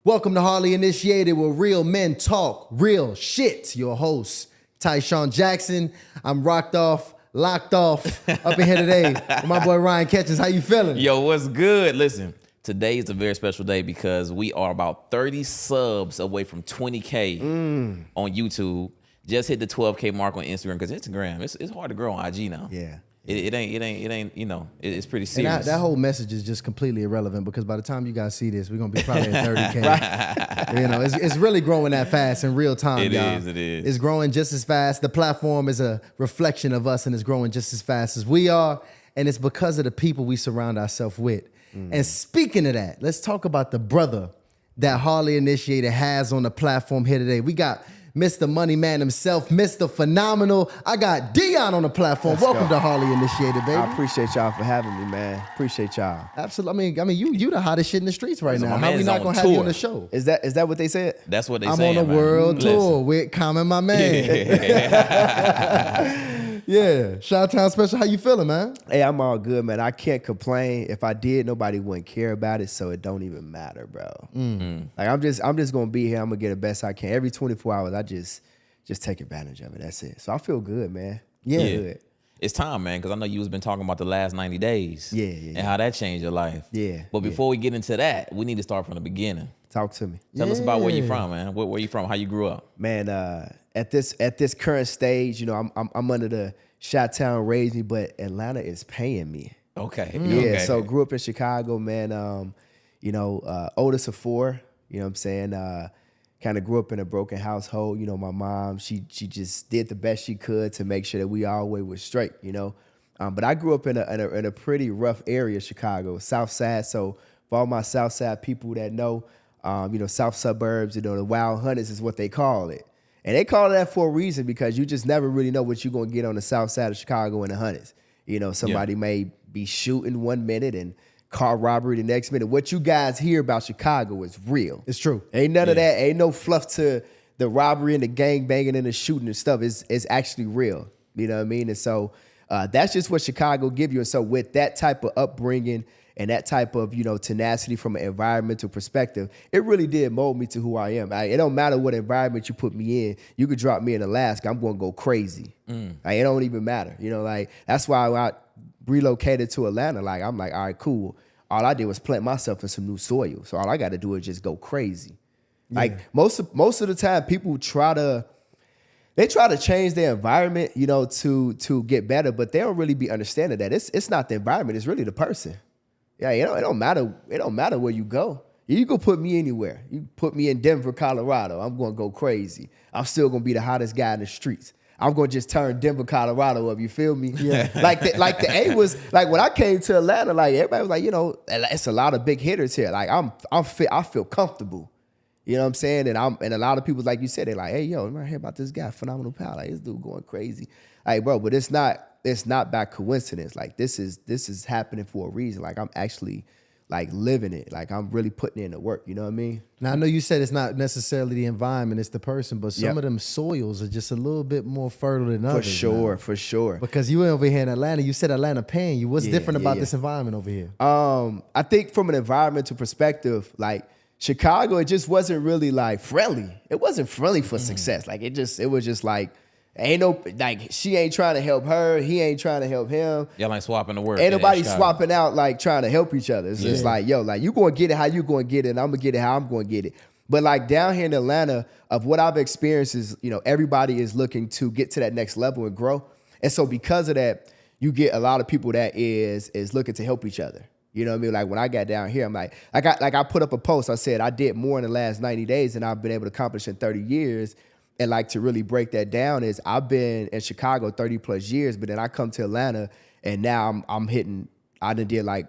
Welcome to Hardly Initiated, where real men talk real shit. Your host, Tysean Jackson. I'm locked off, up in here today with my boy Ryan Catchings. How you feeling? Yo, what's good? Listen, today is a very special day because we are about 30 subs away from 20K on YouTube. Just hit the 12K mark on Instagram because Instagram, it's hard to grow on IG now. Yeah. It ain't, you know, it's pretty serious. And that whole message is just completely irrelevant because by the time you guys see this, we're going to be probably at 30K. Right. You know, it's really growing that fast in real time, It y'all. is. It's growing just as fast. The platform is a reflection of us and it's growing just as fast as we are. And it's because of the people we surround ourselves with. And speaking of that, let's talk about the brother that Hardly Initiated has on the platform here today. We got Mr. Money Man himself, Mr. Phenomenal. I got Dion on the platform. Welcome to Hardly Initiated, baby. I appreciate y'all for having me, man. Appreciate y'all. Absolutely. I mean, you the hottest shit in the streets right now. my How we man's not on gonna have you tour. on the show? Is that what they said? That's what they I'm saying, on a man. world Listen. tour with Common, my man. Yeah, Chi-Town Special. How you feeling, man? Hey, I'm all good, man. I can't complain. If I did, nobody wouldn't care about it, so it don't even matter, bro. Like I'm just gonna be here. I'm gonna get the best I can. Every 24 hours, I just take advantage of it. That's it. So I feel good, man. Yeah. Good. It's time, man, because I know you was been talking about the last 90 days. Yeah. And how that changed your life. Yeah, But before we get into that, we need to start from the beginning. Talk to me, Tell us about where you Yeah. from, man. Where you from? How you grew up? man. At this current stage, you know, I'm under the Chi-Town raised me, but Atlanta is paying me. Okay. Yeah, Okay. so grew up in Chicago, man. Oldest of four, you know what I'm saying? Kind of grew up in a broken household. You know, my mom, she just did the best she could to make sure that we always was straight, you know? But I grew up in a pretty rough area of Chicago, South Side. So for all my South Side people that know, South suburbs, you know, the Wild Hunters is what they call it. And they call it that for a reason because you just never really know what you're going to get on the South Side of Chicago in the Hunters. You know, somebody may be shooting 1 minute and car robbery the next minute. What you guys hear about Chicago is real. It's true. Ain't none of that. Ain't no fluff to the robbery and the gang banging and the shooting and stuff. It's actually real. You know what I mean? And so that's just what Chicago give you. And so with that type of upbringing and that type of, you know, tenacity from an environmental perspective, it really did mold me to who I am. It don't matter what environment you put me in. You could drop me in Alaska, I'm going to go crazy. It don't even matter. You know, like that's why I relocated to Atlanta. Like I'm like, all right, cool. All I did was plant myself in some new soil. So all I got to do is just go crazy. Yeah. Like most of the time, people try to change their environment, you know, to get better, but they don't really be understanding that it's not the environment, it's really the person. Yeah, it don't matter. It don't matter where you go. You can put me anywhere. You put me in Denver, Colorado. I'm going to go crazy. I'm still going to be the hottest guy in the streets. I'm going to just turn Denver, Colorado up. You feel me? Yeah. like the A was, like when I came to Atlanta, like everybody was like, you know, it's a lot of big hitters here. Like I feel comfortable. You know what I'm saying? And a lot of people, like you said, they're like, hey, yo, I hear about this guy, Phenomenal Pal. Like this dude going crazy. Like, bro, but it's not by coincidence. Like this is happening for a reason. Like I'm actually like living it. Like I'm really putting in the work. You know what I mean? Now, I know you said it's not necessarily the environment, it's the person, but some of them soils are just a little bit more fertile than others. For sure. Because you over here in Atlanta, you said Atlanta paying you. What's different about this environment over here? I think from an environmental perspective, like Chicago, it just wasn't really like friendly. It wasn't friendly for success. Like it was just like, ain't no, like, she ain't trying to help her. He ain't trying to help him. Y'all ain't swapping the work. Ain't nobody swapping out, like, trying to help each other. It's just like, yo, like, you going to get it how you going to get it, and I'm going to get it how I'm going to get it. But, like, down here in Atlanta, of what I've experienced is, you know, everybody is looking to get to that next level and grow. And so because of that, you get a lot of people that is looking to help each other. You know what I mean? Like, when I got down here, I'm like I put up a post. I said I did more in the last 90 days than I've been able to accomplish in 30 years. And like to really break that down is I've been in Chicago 30 plus years, but then I come to Atlanta and now I'm hitting, I done did like,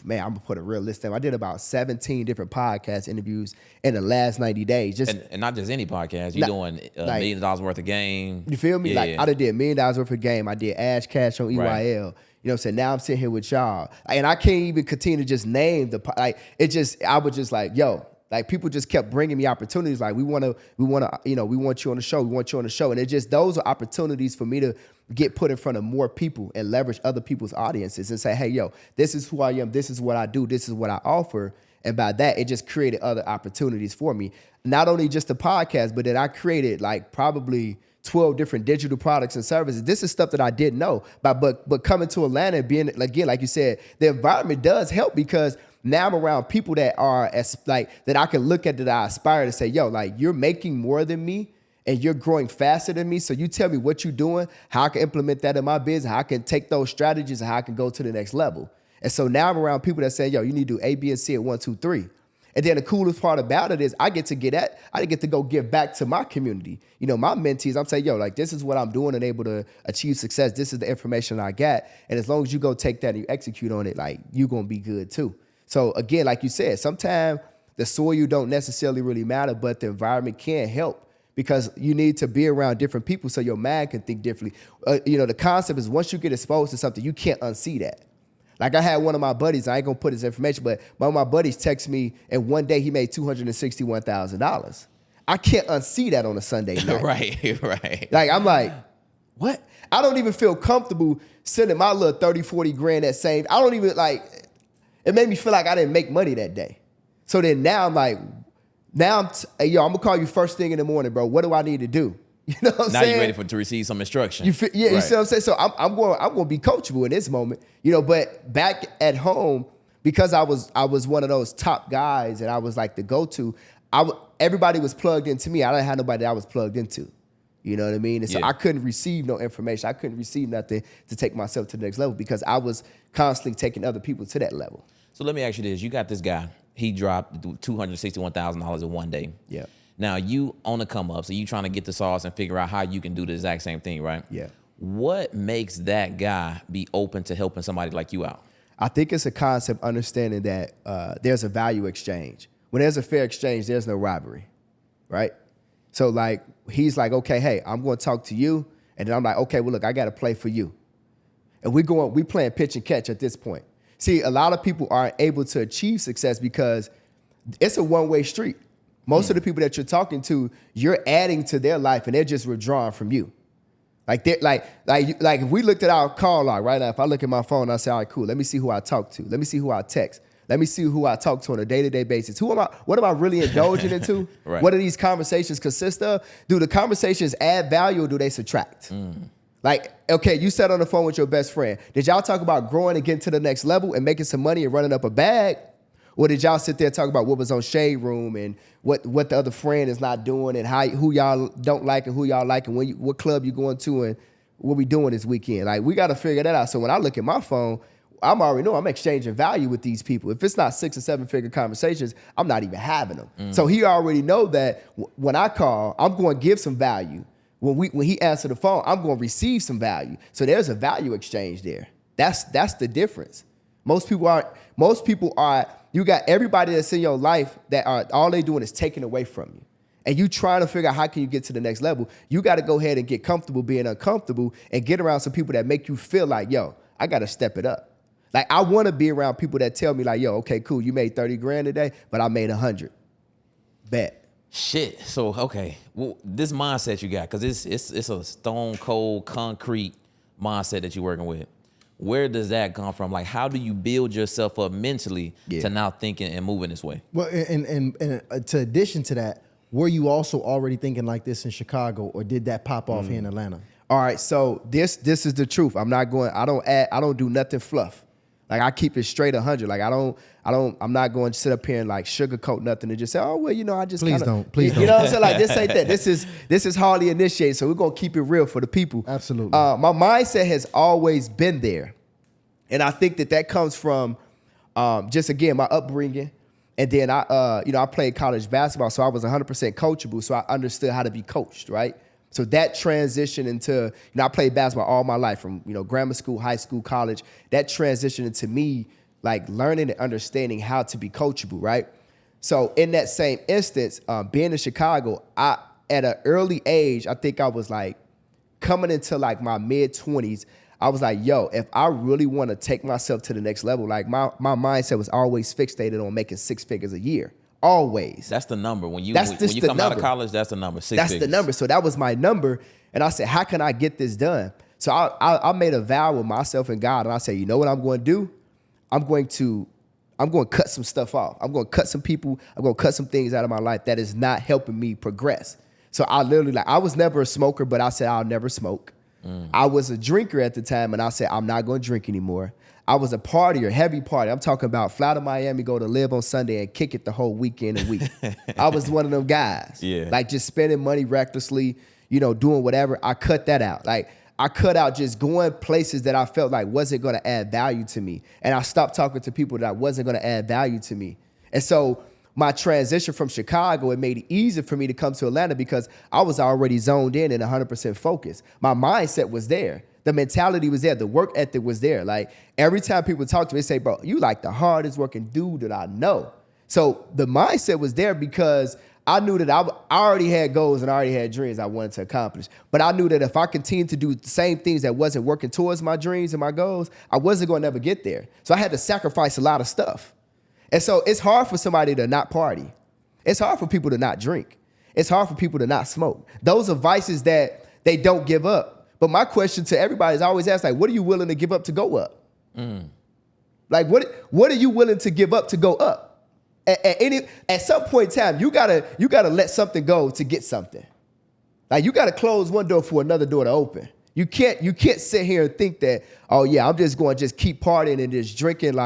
man, I'm gonna put a real list down. I did about 17 different podcast interviews in the last 90 days. And not just any podcast. You're doing $1 million worth of game. You feel me? Yeah. Like I done did $1 million worth of game. I did Ash Cash on EYL. Right. You know what I'm saying? Now I'm sitting here with y'all. And I can't even continue to just name I was just like, yo, Like people just kept bringing me opportunities. Like we want you on the show. We want you on the show. And it just, those are opportunities for me to get put in front of more people and leverage other people's audiences and say, hey, yo, this is who I am. This is what I do. This is what I offer. And by that, it just created other opportunities for me. Not only just the podcast, but then I created like probably 12 different digital products and services. This is stuff that I didn't know. But coming to Atlanta and being, again, like you said, the environment does help because now I'm around people that are that I can look at, that I aspire to say, yo, like you're making more than me and you're growing faster than me. So you tell me what you're doing, how I can implement that in my business, how I can take those strategies and how I can go to the next level. And so now I'm around people that say, yo, you need to do A, B, and C at 1, 2, 3. And then the coolest part about it is I get to go give back to my community. You know, my mentees, I'm saying, yo, like this is what I'm doing and able to achieve success. This is the information I got. And as long as you go take that and you execute on it, like you're going to be good too. So again, like you said, sometimes the soil don't necessarily really matter, but the environment can help because you need to be around different people so your mind can think differently. The concept is once you get exposed to something, you can't unsee that. Like I had one of my buddies, I ain't gonna put his information, but one of my buddies texted me and one day he made $261,000. I can't unsee that on a Sunday night. Right. Like I'm like, what? I don't even feel comfortable sending my little 30, 40 grand that same. I don't even like, it made me feel like I didn't make money that day. So then now I'm like, I'm gonna call you first thing in the morning, bro. What do I need to do? You know what I'm saying? Now you're ready to receive some instruction. You see what I'm saying? So I'm going to be coachable in this moment, but back at home, because I was one of those top guys and I was like the go-to, everybody was plugged into me. I didn't have nobody that I was plugged into. You know what I mean? And so I couldn't receive no information. I couldn't receive nothing to take myself to the next level because I was constantly taking other people to that level. So let me ask you this. You got this guy. He dropped $261,000 in one day. Yeah. Now you on the come up, so you trying to get the sauce and figure out how you can do the exact same thing, right? Yeah. What makes that guy be open to helping somebody like you out? I think it's a concept understanding that there's a value exchange. When there's a fair exchange, there's no robbery, right? So like he's like, okay, hey, I'm going to talk to you, and then I'm like, okay, well look, I got to play for you, and we playing pitch and catch at this point. See, a lot of people aren't able to achieve success because it's a one-way street. Most of the people that you're talking to, you're adding to their life and they're just withdrawing from you. Like if we looked at our call log right now, if I look at my phone, I say, all right, cool. Let me see who I talk to. Let me see who I text. Let me see who I talk to on a day-to-day basis. What am I really indulging into? Right. What do these conversations consist of? Do the conversations add value or do they subtract? Like, okay, you sat on the phone with your best friend. Did y'all talk about growing and getting to the next level and making some money and running up a bag? Or did y'all sit there and talk about what was on Shade Room and what the other friend is not doing and who y'all don't like and who y'all like and what club you going to and what we doing this weekend? Like, we got to figure that out. So when I look at my phone, I'm already know I'm exchanging value with these people. If it's not 6 or 7 figure conversations, I'm not even having them. So he already know that when I call, I'm going to give some value. When he answers the phone, I'm going to receive some value. So there's a value exchange there. That's the difference. Most people are. You got everybody that's in your life that are all they doing is taking away from you. And you trying to figure out how can you get to the next level. You got to go ahead and get comfortable being uncomfortable and get around some people that make you feel like, yo, I got to step it up. Like I want to be around people that tell me like, yo, okay, cool. You made 30 grand today, but I made 100. Bet. Shit. So, okay. Well, this mindset you got, because it's a stone cold concrete mindset that you're working with. Where does that come from? Like, how do you build yourself up mentally to now thinking and moving this way? Well, and to addition to that, were you also already thinking like this in Chicago, or did that pop off here in Atlanta? All right, so this is the truth. I don't do nothing fluff. Like I keep it straight 100. Like I'm not going to sit up here and like sugarcoat nothing and just say, oh well, I just please don't. You know what I'm saying? Like this ain't that. This is hardly initiated. So we're gonna keep it real for the people. Absolutely. My mindset has always been there, and I think that comes from just again my upbringing, and then I played college basketball, so I was 100% coachable. So I understood how to be coached, right? So that transition into, I played basketball all my life from, grammar school, high school, college. That transition into me, like learning and understanding how to be coachable, right? So in that same instance, being in Chicago, at an early age, I think I was like coming into like my mid-20s, I was like, yo, if I really want to take myself to the next level, like my mindset was always fixated on making 6 figures a year. always. That's the number. When you That's when just you the come out of number. college, that's the number. Six That's figures. the number. So that was my number. And I said, how can I get this done? So I made a vow with myself and God. And I said, you know what I'm going to do? I'm going to cut some stuff off. I'm going to cut some people. I'm going to cut some things out of my life that is not helping me progress. So I literally, I was never a smoker, but I said, I'll never smoke. I was a drinker at the time, and I said, I'm not going to drink anymore. I was a partier, heavy party. I'm talking about fly to Miami, go to live on Sunday and kick it the whole weekend and week. I was one of them guys. Yeah. Like just spending money recklessly, doing whatever. I cut that out. Like I cut out just going places that I felt like wasn't going to add value to me. And I stopped talking to people that wasn't going to add value to me. And so my transition from Chicago, it made it easier for me to come to Atlanta because I was already zoned in and 100% focused. My mindset was there. The mentality was there. The work ethic was there. Like every time people talk to me, they say, bro, you like the hardest working dude that I know. So the mindset was there because I knew that I already had goals and I already had dreams I wanted to accomplish. But I knew that if I continued to do the same things that wasn't working towards my dreams and my goals, I wasn't going to never get there. So I had to sacrifice a lot of stuff. And so it's hard for somebody to not party. It's hard for people to not drink. It's hard for people to not smoke. Those are vices that they don't give up. But my question to everybody is I always ask, like, what are you willing to give up to go up? Like, what are you willing to give up to go up? At some point in time, you gotta let something go to get something. Like you gotta close one door for another door to open. You can't sit here and think that, oh yeah, I'm just going to just keep partying and just drinking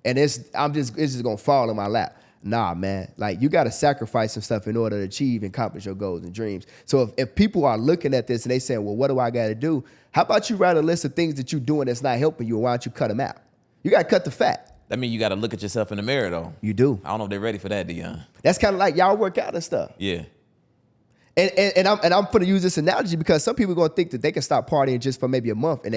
and it's just gonna fall in my lap. Nah, man. Like you gotta sacrifice some stuff in order to achieve and accomplish your goals and dreams. So if people are looking at this and they saying, well, what do I gotta do? How about you write a list of things that you're doing that's not helping you, and why don't you cut them out? You gotta cut the fat. That means you got to look at yourself in the mirror, though. You do. I don't know if they're ready for that, Dion. That's kind of like y'all work out and stuff. Yeah. And I'm gonna use this analogy because some people are gonna think that they can stop partying just for maybe a month and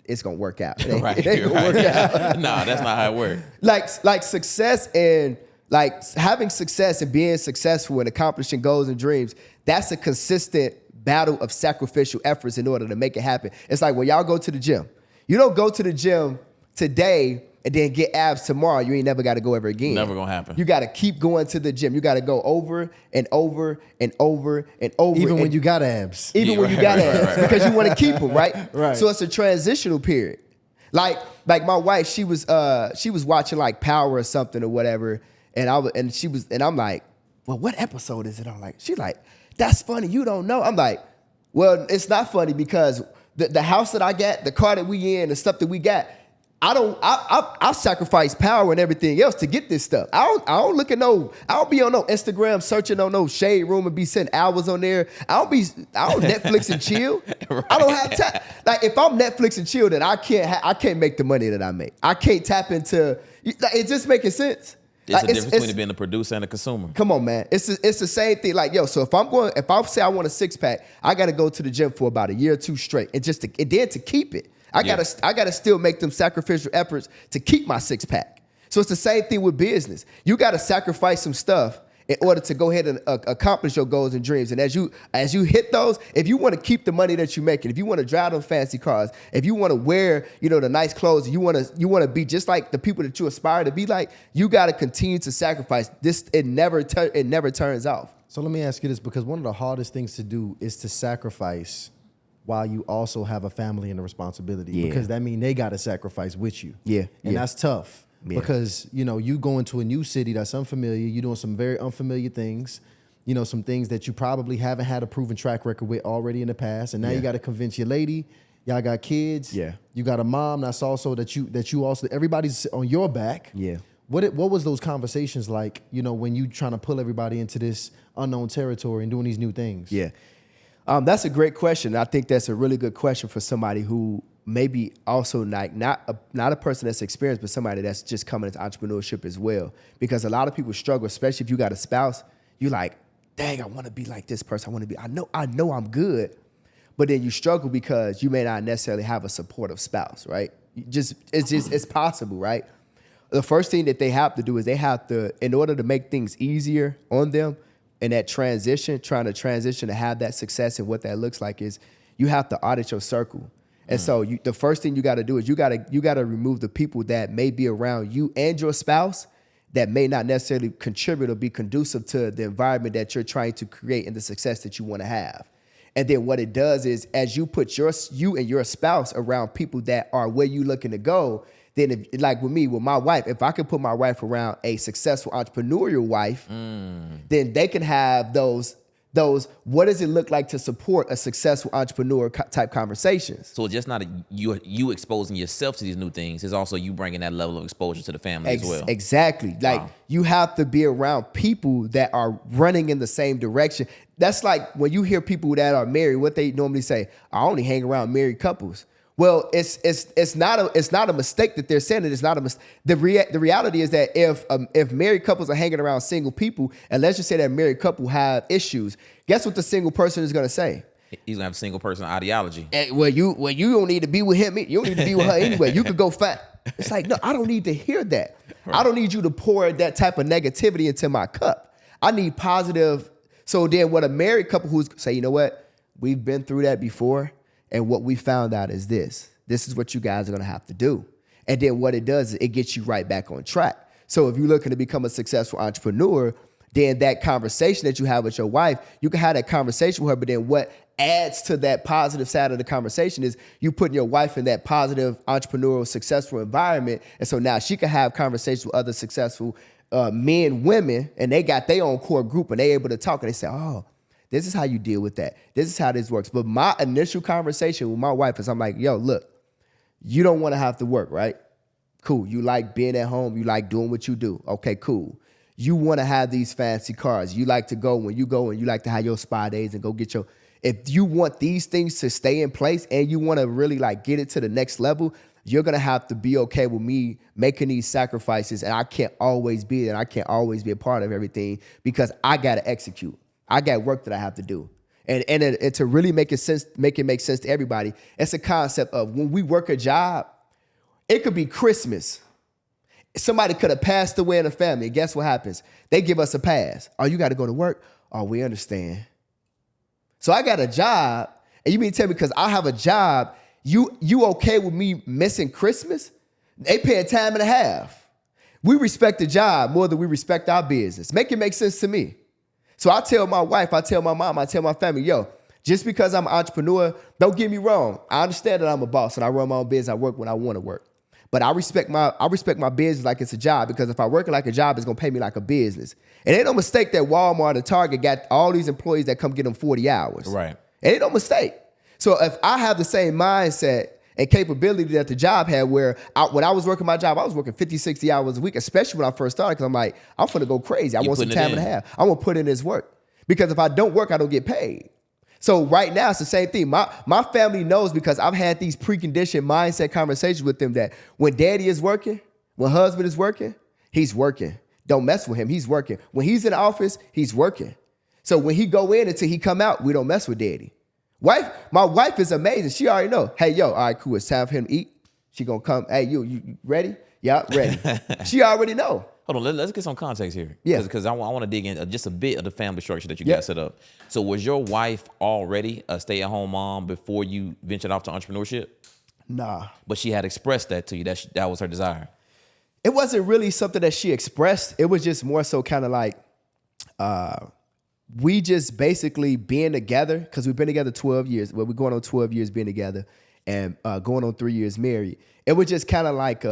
it's gonna work out. Right. It ain't gonna work out. No, that's not how it works. Like success and like having success and being successful and accomplishing goals and dreams, that's a consistent battle of sacrificial efforts in order to make it happen. It's like when y'all go to the gym. You don't go to the gym today and then get abs tomorrow. You ain't never got to go ever again. Never gonna happen. You got to keep going to the gym. You got to go over and over and over and over. Even when you got abs. Even when you got abs. Because you want to keep them, right? Right. So it's a transitional period. Like my wife, she was watching like Power or something or whatever, and I'm like, well, what episode is it on? Like, she's like, that's funny. You don't know. I'm like, well, it's not funny because the house that I got, the car that we in, the stuff that we got, I sacrifice power and everything else to get this stuff. I don't look at I don't be on no Instagram searching on no shade room and be sitting hours on there. I don't Netflix and chill. Right. I don't have time. Like if I'm Netflix and chill, then I can't make the money that I make. I can't tap into, like, it just making sense. There's a difference between being a producer and a consumer. Come on, man. It's the same thing. Like, yo, so if I say I want a 6-pack, I got to go to the gym for about a year or two straight, and then to keep it, I gotta still make them sacrificial efforts to keep my 6-pack. So it's the same thing with business. You got to sacrifice some stuff in order to go ahead and accomplish your goals and dreams. And as you hit those, if you want to keep the money that you're making, if you want to drive them fancy cars, if you want to wear, the nice clothes, you want to be just like the people that you aspire to be like, you got to continue to sacrifice. It never turns off. So let me ask you this, because one of the hardest things to do is to sacrifice while you also have a family and a responsibility. Yeah. Because that means they got to sacrifice with you. Yeah. And that's tough. Yeah. Because, you go into a new city that's unfamiliar, you're doing some very unfamiliar things, some things that you probably haven't had a proven track record with already in the past. And now you got to convince your lady, y'all got kids. Yeah. You got a mom that's also that you also, everybody's on your back. Yeah. What was those conversations like, when you trying to pull everybody into this unknown territory and doing these new things? Yeah. That's a great question. I think that's a really good question for somebody who maybe also not a person that's experienced, but somebody that's just coming into entrepreneurship as well. Because a lot of people struggle, especially if you got a spouse. You're like, dang, I want to be like this person. I know I'm good, but then you struggle because you may not necessarily have a supportive spouse, right? It's possible, right? The first thing that they have to do is in order to make things easier on them, and that transition, trying to transition to have that success and what that looks like is you have to audit your circle. And so the first thing you got to do is you got to remove the people that may be around you and your spouse that may not necessarily contribute or be conducive to the environment that you're trying to create and the success that you want to have. And then what it does is, as you put you and your spouse around people that are where you looking to go, then like with me, with my wife, if I can put my wife around a successful entrepreneurial wife, then they can have those, what does it look like to support a successful entrepreneur type conversations? So it's just not you exposing yourself to these new things. It's also you bringing that level of exposure to the family as well. Exactly. Like you have to be around people that are running in the same direction. That's like when you hear people that are married, what they normally say, I only hang around married couples. Well, it's not a mistake that they're saying it. It's not a mistake. The reality is that if married couples are hanging around single people, and let's just say that a married couple have issues, guess what the single person is going to say? He's gonna have single person ideology. Well, you don't need to be with him. You don't need to be with her anyway. You could go find. It's like, no, I don't need to hear that. Right. I don't need you to pour that type of negativity into my cup. I need positive. So then, what a married couple who's say, you know what, we've been through that before. And what we found out is this is what you guys are going to have to do. And then what it does is it gets you right back on track. So if you're looking to become a successful entrepreneur, then that conversation that you have with your wife, you can have that conversation with her. But then what adds to that positive side of the conversation is you putting your wife in that positive, entrepreneurial, successful environment. And so now she can have conversations with other successful men, women, and they got their own core group and they able to talk and they say, oh, this is how you deal with that. This is how this works. But my initial conversation with my wife is I'm like, yo, look, you don't want to have to work, right? Cool. You like being at home. You like doing what you do. Okay, cool. You want to have these fancy cars. You like to go when you go and you like to have your spa days and go get your, if you want these things to stay in place and you want to really like get it to the next level, you're going to have to be okay with me making these sacrifices. And I can't always be there. And I can't always be a part of everything because I got to execute. I got work that I have to do. And to really make it make sense to everybody, it's a concept of when we work a job, it could be Christmas. Somebody could have passed away in the family. And guess what happens? They give us a pass. Oh, you got to go to work? Oh, we understand. So I got a job, and you mean to tell me because I have a job, you okay with me missing Christmas? They pay a time and a half. We respect the job more than we respect our business. Make it make sense to me. So I tell my wife, I tell my mom, I tell my family, yo, just because I'm an entrepreneur, don't get me wrong. I understand that I'm a boss and I run my own business. I work when I want to work. But I respect my business like it's a job because if I work it like a job, it's going to pay me like a business. And ain't no mistake that Walmart and Target got all these employees that come get them 40 hours. Right. Ain't no mistake. So if I have the same mindset and capability that the job had where when I was working my job, I was working 50, 60 hours a week, especially when I first started because I'm like, I'm finna go crazy. I want some time and a half. I want to put in this work because if I don't work, I don't get paid. So right now, it's the same thing. My family knows because I've had these preconditioned mindset conversations with them that when daddy is working, when husband is working, he's working. Don't mess with him. He's working. When he's in the office, he's working. So when he go in until he come out, we don't mess with daddy. My wife is amazing. She already know. Hey, yo, all right, cool. It's time for him to eat. She gonna come. Hey, you ready? Yeah, ready. She already know. Hold on, let's get some context here. Yeah. Because I want to dig in just a bit of the family structure that you guys set up. So was your wife already a stay-at-home mom before you ventured off to entrepreneurship? Nah. But she had expressed that to you, that was her desire. It wasn't really something that she expressed. It was just more so kind of like we just basically being together because we've been together 12 years. Well, we're going on 12 years being together and going on 3 years married. It was just kind of like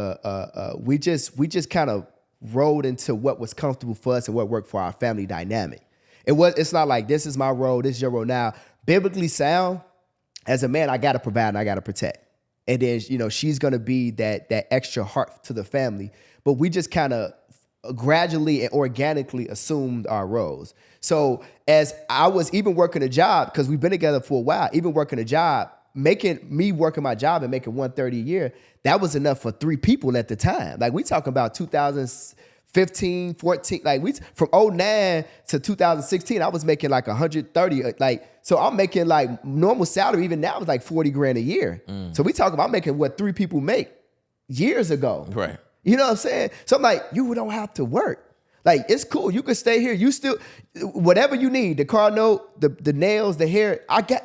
we just kind of rolled into what was comfortable for us and what worked for our family dynamic. It's not like this is my role, this is your role. Now, biblically sound, as a man, I gotta provide and I gotta protect. And then, she's gonna be that extra heart to the family. But we just kind of gradually and organically assumed our roles. So as I was even working a job, because we've been together for a while, even working a job, working my job and making $130 a year, that was enough for 3 people at the time. Like we talking about 2015, 14, like from 2009 to 2016, I was making like 130. So I'm making like normal salary even now is like 40 grand a year. So we talking about making what 3 people make years ago. Right. You know what I'm saying? So I'm like, you don't have to work. Like, it's cool. You can stay here. You still, whatever you need, the car note, the nails, the hair,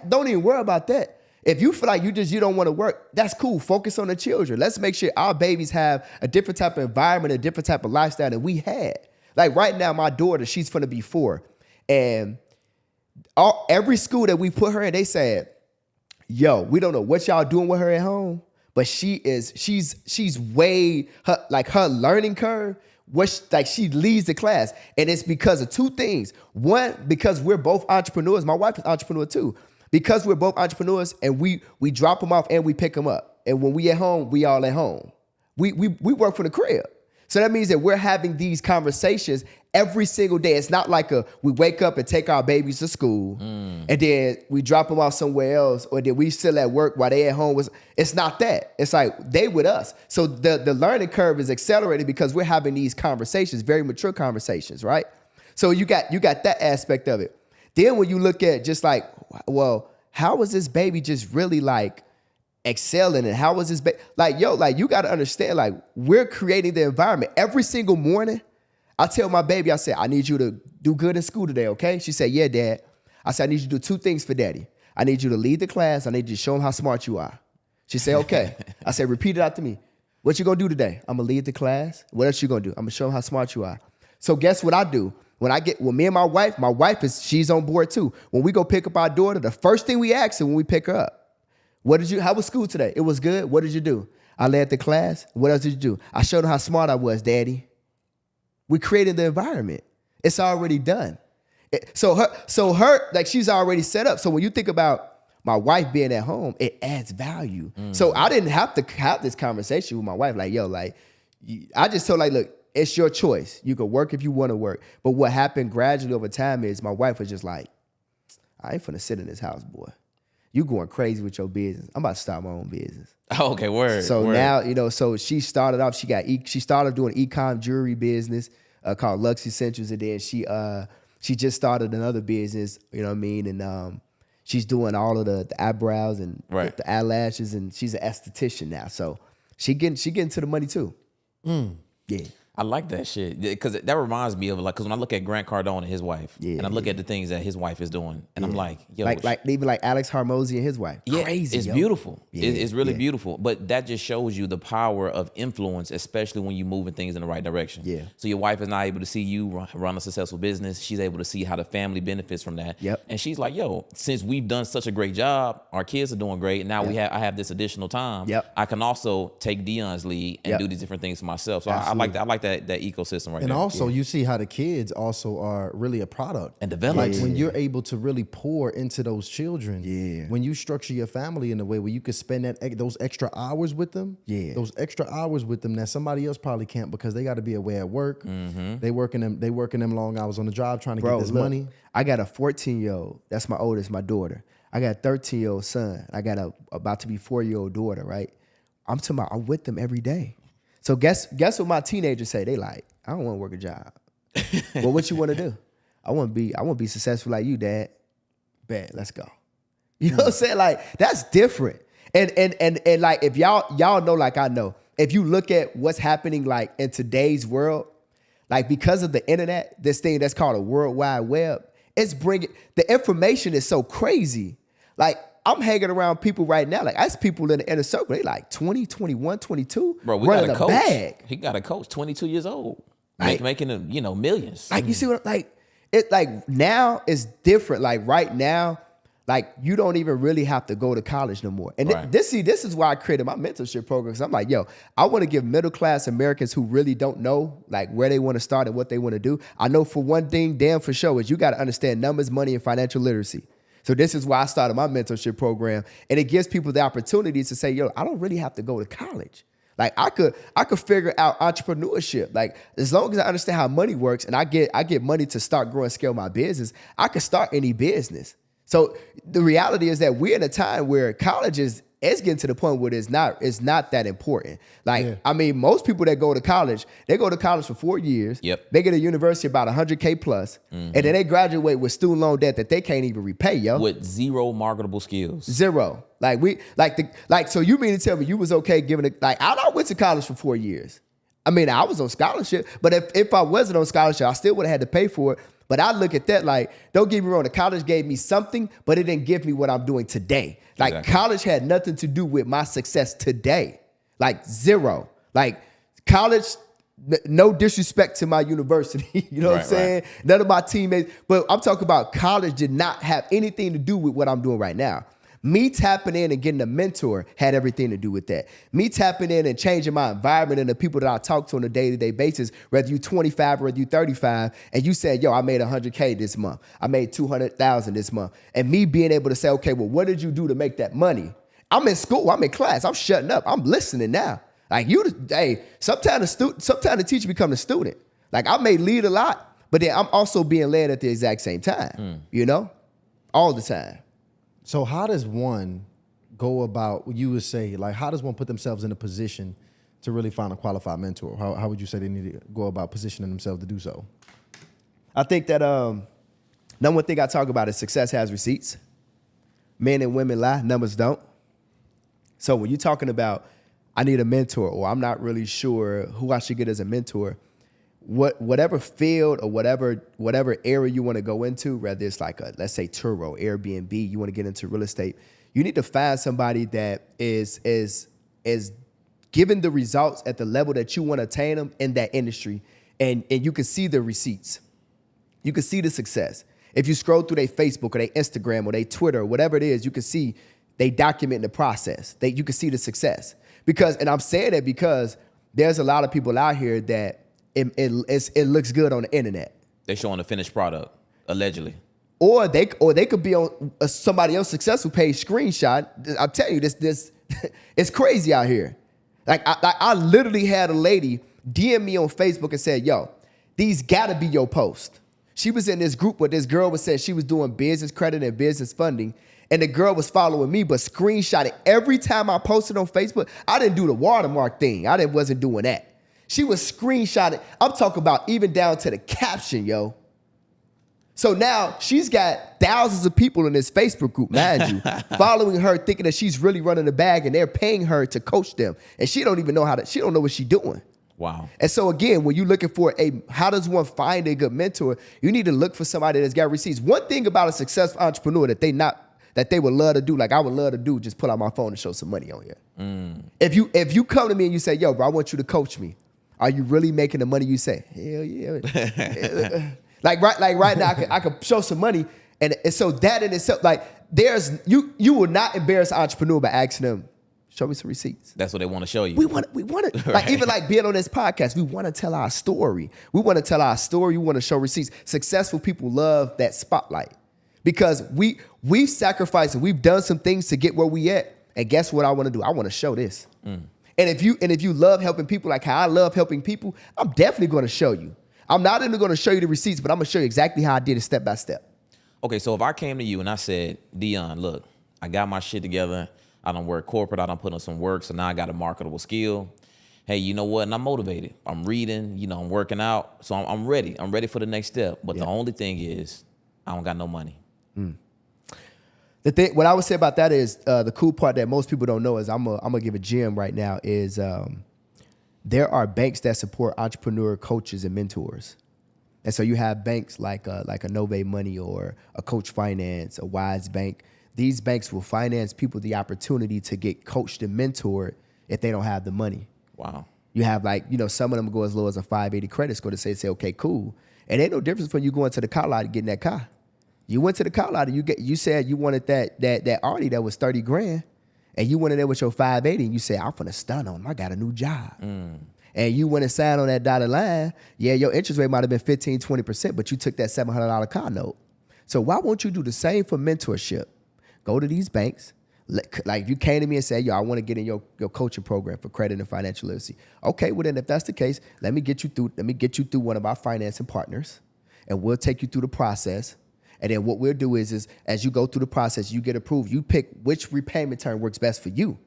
don't even worry about that. If you feel like you don't want to work, that's cool. Focus on the children. Let's make sure our babies have a different type of environment, a different type of lifestyle than we had. Like right now, my daughter, she's gonna be 4. And every school that we put her in, they said, yo, we don't know what y'all doing with her at home, but she's way, her learning curve, she leads the class. And it's because of 2 things. One, because we're both entrepreneurs. My wife is an entrepreneur too. Because we're both entrepreneurs and we drop them off and we pick them up. And when we at home, we all at home. We work from the crib. So that means that we're having these conversations every single day. It's not like we wake up and take our babies to school and then we drop them off somewhere else, or then we still at work while they at home. It's not that. It's like they with us. So the learning curve is accelerated because we're having these conversations, very mature conversations, right? So you got that aspect of it. Then when you look at just like, well, how was this baby just really like excelling, and how was this baby? Like, yo, like you got to understand, like we're creating the environment. Every single morning, I tell my baby, I say, I need you to do good in school today, okay? She said, yeah, Dad. I said, I need you to do 2 things for Daddy. I need you to lead the class. I need you to show him how smart you are. She said, okay. I said, repeat it out to me. What you gonna do today? I'm gonna lead the class. What else you gonna do? I'm gonna show him how smart you are. So guess what I do? When me and my wife she's on board too. When we go pick up our daughter, the first thing we ask her when we pick her up, how was school today? It was good. What did you do? I led the class. What else did you do? I showed her how smart I was, Daddy. We created the environment. It's already done. So her, like she's already set up. So when you think about my wife being at home, it adds value. So I didn't have to have this conversation with my wife. Like, yo, like, I just told her, like, look, it's your choice. You can work if you want to work. But what happened gradually over time is my wife was just like, I ain't finna sit in this house, boy. You going crazy with your business. I'm about to start my own business. Oh, okay, word. So word. now, so she started off, she started doing e-com jewelry business called Lux Essentials. And then she just started another business, you know what I mean? And she's doing all of the eyebrows and the eyelashes, and she's an esthetician now. So she getting to the money too. Yeah. I like that shit because that reminds me of like, because when I look at Grant Cardone and his wife, and I look at the things that his wife is doing, and I'm like, yo, even like Alex Hormozy and his wife, crazy. It's beautiful. It's really beautiful. But that just shows you the power of influence, especially when you moving things in the right direction. Yeah. So your wife is not able to see you run a successful business. She's able to see how the family benefits from that. Yep. And she's like, yo, since we've done such a great job, our kids are doing great. And now I have this additional time. Yep. I can also take Dion's lead and do these different things for myself. So I like that. I like that ecosystem right there. And also you see how the kids also are really a product. And develop. Like when you're able to really pour into those children, when you structure your family in a way where you could spend those extra hours with them, those extra hours with them that somebody else probably can't because they got to be away at work. They working them long hours on the job trying to get this money. I got a 14-year-old. That's my oldest, my daughter. I got a 13-year-old son. I got a about to be 4-year-old daughter, right? I'm with them every day. So guess what my teenagers say? They like, I don't want to work a job. Well, what you want to do? I want to be successful like you, Dad. Bet, let's go. You know what I'm saying? Like that's different. And like if y'all know, like I know, if you look at what's happening like in today's world, like because of the internet, this thing that's called a World Wide Web, it's bringing the information is so crazy. Like I'm hanging around people right now. Like, that's people in the inner circle. They like 20, 21, 22. Bro, we got a coach. Bag. He got a coach, 22 years old, like, making millions. Like, you see what, like now it's different. Like right now, like you don't even really have to go to college no more. And this is why I created my mentorship program. Because I'm like, yo, I want to give middle-class Americans who really don't know like where they want to start and what they want to do. I know for one thing, damn for sure, is you got to understand numbers, money, and financial literacy. So this is why I started my mentorship program. And it gives people the opportunity to say, yo, I don't really have to go to college. Like I could figure out entrepreneurship. Like as long as I understand how money works and I get money to start growing and scale my business, I could start any business. So the reality is that we're in a time where college is getting to the point where it's not that important. Like, I mean, most people that go to college, they go to college for 4 years. Yep. They get a university about $100K plus, and then they graduate with student loan debt that they can't even repay, yo. With zero marketable skills. Zero. So you mean to tell me you was okay giving it? Like, I went to college for 4 years. I mean, I was on scholarship, but if I wasn't on scholarship, I still would have had to pay for it. But I look at that like, don't get me wrong, the college gave me something, but it didn't give me what I'm doing today. Like Exactly. college had nothing to do with my success today. Like zero. Like college, no disrespect to my university. You know what I'm saying? Right. None of my teammates. But I'm talking about college did not have anything to do with what I'm doing right now. Me tapping in and getting a mentor had everything to do with that. Me tapping in and changing my environment and the people that I talk to on a day-to-day basis, whether you 25 or whether you 35, and you said, yo, I made 100K this month. I made 200,000 this month. And me being able to say, okay, well, what did you do to make that money? I'm in school. I'm in class. I'm shutting up. I'm listening now. Like sometimes the teacher become the student. Like I may lead a lot, but then I'm also being led at the exact same time, you know, all the time. So how does one go about, you would say, like, how does one put themselves in a position to really find a qualified mentor? How would you say they need to go about positioning themselves to do so? I think that number one thing I talk about is success has receipts. Men and women lie, numbers don't. So when you're talking about, I need a mentor, or I'm not really sure who I should get as a mentor, whatever field or whatever area you want to go into, whether it's like let's say Turo, Airbnb, you want to get into real estate, you need to find somebody that is giving the results at the level that you want to attain them in that industry, and you can see the receipts. You can see the success. If you scroll through their Facebook or their Instagram or their Twitter, or whatever it is, you can see they document the process. You can see the success. And I'm saying that because there's a lot of people out here that it looks good on the internet. They showing the finished product, allegedly. Or they could be on somebody else's successful page screenshot. I'll tell you, this it's crazy out here. Like I literally had a lady DM me on Facebook and said, yo, these gotta be your post. She was in this group where this girl was saying she was doing business credit and business funding. And the girl was following me, but screenshotted every time I posted on Facebook. I didn't do the watermark thing. Wasn't doing that. She was screenshotting. I'm talking about even down to the caption, yo. So now she's got thousands of people in this Facebook group, mind you, following her, thinking that she's really running the bag, and they're paying her to coach them. And she don't even know she don't know what she's doing. Wow. And so again, when you're looking for how does one find a good mentor, you need to look for somebody that's got receipts. One thing about a successful entrepreneur that they would love to do, like I would love to do, just pull out my phone and show some money on you. If you come to me and you say, yo, bro, I want you to coach me, are you really making the money you say? Hell yeah. like right now, I could show some money. And so that in itself, like you will not embarrass an entrepreneur by asking them, show me some receipts. That's what they want to show you. We want to, Right. like even like being on this podcast, we want to tell our story. We want to tell our story. We want to show receipts. Successful people love that spotlight because we've sacrificed and we've done some things to get where we at. And guess what I want to do? I want to show this. And if you love helping people like how I love helping people, I'm definitely going to show you. I'm not only going to show you the receipts, but I'm going to show you exactly how I did it step by step. Okay, so if I came to you and I said, Dion, look, I got my shit together. I don't work corporate. I don't put in some work. So now I got a marketable skill. Hey, you know what? And I'm motivated. I'm reading, I'm working out. So I'm ready. I'm ready for the next step. But the only thing is I don't got no money. What I would say about that is the cool part that most people don't know is I'm gonna give a gem right now is there are banks that support entrepreneur coaches and mentors. And so you have banks like a Nove Money or a Coach Finance, a Wise Bank. These banks will finance people the opportunity to get coached and mentored if they don't have the money. Wow. You have some of them go as low as a 580 credit score to say, okay, cool. And ain't no difference when you going to the car lot and getting that car. You went to the car lot and you said you wanted that Audi that was 30 grand, and you went in there with your 580 and you said, I'm finna stun on him. I got a new job. And you went and signed on that dotted line. Yeah, your interest rate might have been 15, 20%, but you took that $700 car note. So why won't you do the same for mentorship? Go to these banks. Like you came to me and said, yo, I want to get in your coaching program for credit and financial literacy. Okay, well then if that's the case, let me get you through one of our financing partners, and we'll take you through the process. And then what we'll do is as you go through the process, you get approved. You pick which repayment term works best for you,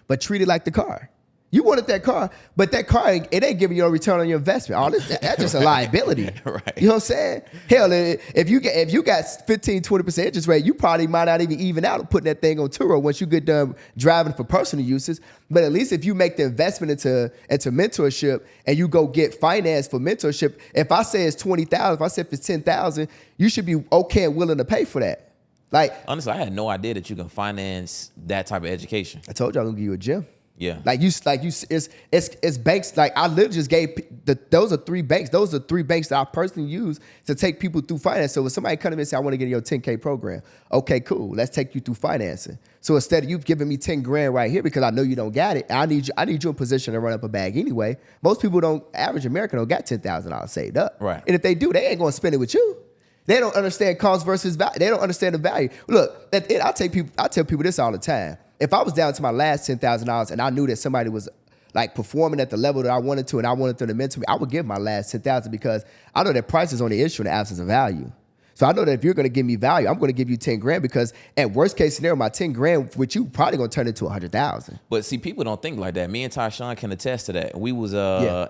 but treat it like the car. You wanted that car, but that car, it ain't giving you no return on your investment. All this, that's just a liability. Right. You know what I'm saying? Hell, if you got 15, 20% interest rate, you probably might not even out of putting that thing on Turo once you get done driving for personal uses. But at least if you make the investment into mentorship and you go get finance for mentorship, if I say it's $20,000, if I say if it's $10,000, you should be okay and willing to pay for that. Like, honestly, I had no idea that you can finance that type of education. I told you I'm gonna give you a gym. Yeah. It's banks. Like, I literally just gave those are three banks. Those are three banks that I personally use to take people through finance. So when somebody come to me and say, I want to get in your 10K program, okay, cool. Let's take you through financing. So instead of you giving me 10 grand right here because I know you don't got it, I need you in position to run up a bag anyway. Most people average American don't got $10,000 saved up. Right. And if they do, they ain't gonna spend it with you. They don't understand cost versus value. They don't understand the value. Look, I tell people this all the time. If I was down to my last $10,000 and I knew that somebody was like performing at the level that I wanted to and I wanted them to mentor me, I would give my last $10,000 because I know that price is only issue in the absence of value. So I know that if you're going to give me value, I'm going to give you 10 grand because at worst case scenario, my 10 grand with you probably going to turn into 100,000. But see, people don't think like that. Me and Tysean can attest to that. We was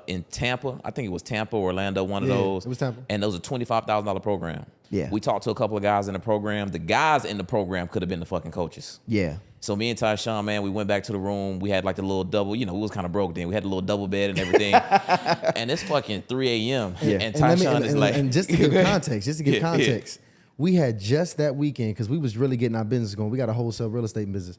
in Tampa. I think it was Tampa, Orlando, one of those. It was Tampa. And those are $25,000 program. Yeah. We talked to a couple of guys in the program. The guys in the program could have been the fucking coaches. Yeah. So me and Tysean, man, we went back to the room. We had like the little double, we was kind of broke then. We had a little double bed and everything. And it's fucking 3 a.m. Yeah. And Tysean is like. And just to give context, we had just that weekend, because we was really getting our business going. We got a wholesale real estate business.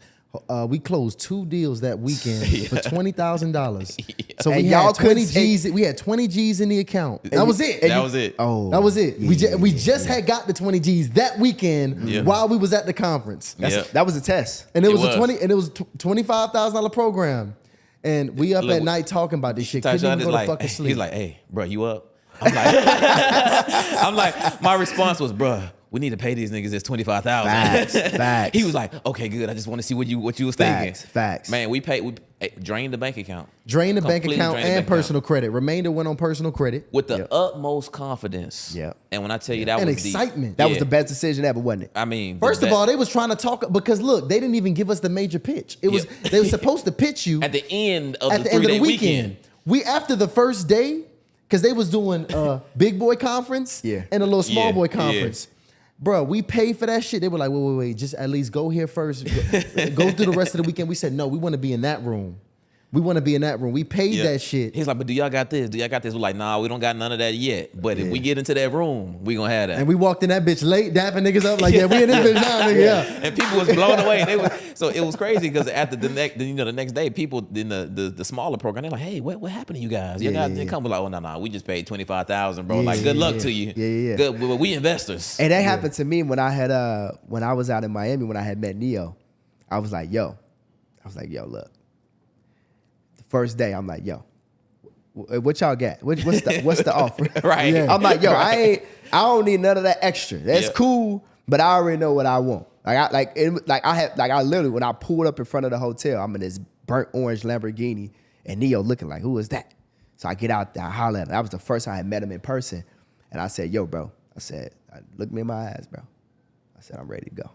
We closed 2 deals that weekend for $20,000. So we had 20 G's. We had 20 G's in the account. That was it. That was it. Oh, that was it. Yeah. We just had got the 20 G's that weekend while we was at the conference. That was a test. And it was $25,000 program. And we up at night talking about this shit. Couldn't even go to fucking sleep. He's like, hey, bro, you up? I'm like, my response was, bruh, we need to pay these niggas this $25,000. Facts. He was like, okay, good. I just want to see what you was thinking. Facts. Man, we drained the bank account. Drained the bank Completely account drained the and bank personal credit. Remainder went on personal credit. With the utmost confidence. Yeah. And when I tell you that And was excitement. That was the best decision ever, wasn't it? I mean, First of all, they was trying to talk, because look, they didn't even give us the major pitch. It was they were supposed to pitch you at the end of at the the end of the 3-day weekend. We after the first day, because they was doing a big boy conference and a little small boy conference. Bro, we paid for that shit. They were like, wait, just at least go here first. Go through the rest of the weekend. We said, no, we want to be in that room. We want to be in that room. We paid that shit. He's like, but do y'all got this? Do y'all got this? We're like, nah, we don't got none of that yet. But if we get into that room, we gonna have that. And we walked in that bitch late, dapping niggas up like, yeah, we in this bitch now, nigga, yeah. And people was blown away. So it was crazy because after the next day, people in the smaller program, they're like, hey, what happened to you guys? You guys didn't come. We're like, oh no, we just paid $25,000, bro. Like, good luck to you. Yeah. Good, we investors. And that happened to me when I was out in Miami when I had met Neo. I was like, yo, look. First day, I'm like, yo, what y'all got? What's the offer? Right. Yeah. I'm like, yo, I don't need none of that extra. That's cool, but I already know what I want. I literally, when I pulled up in front of the hotel, I'm in this burnt orange Lamborghini, and Neo looking like, who is that? So I get out there, I holler at him. That was the first time I met him in person, and I said, yo, bro. I said, look me in my eyes, bro. I said, I'm ready to go.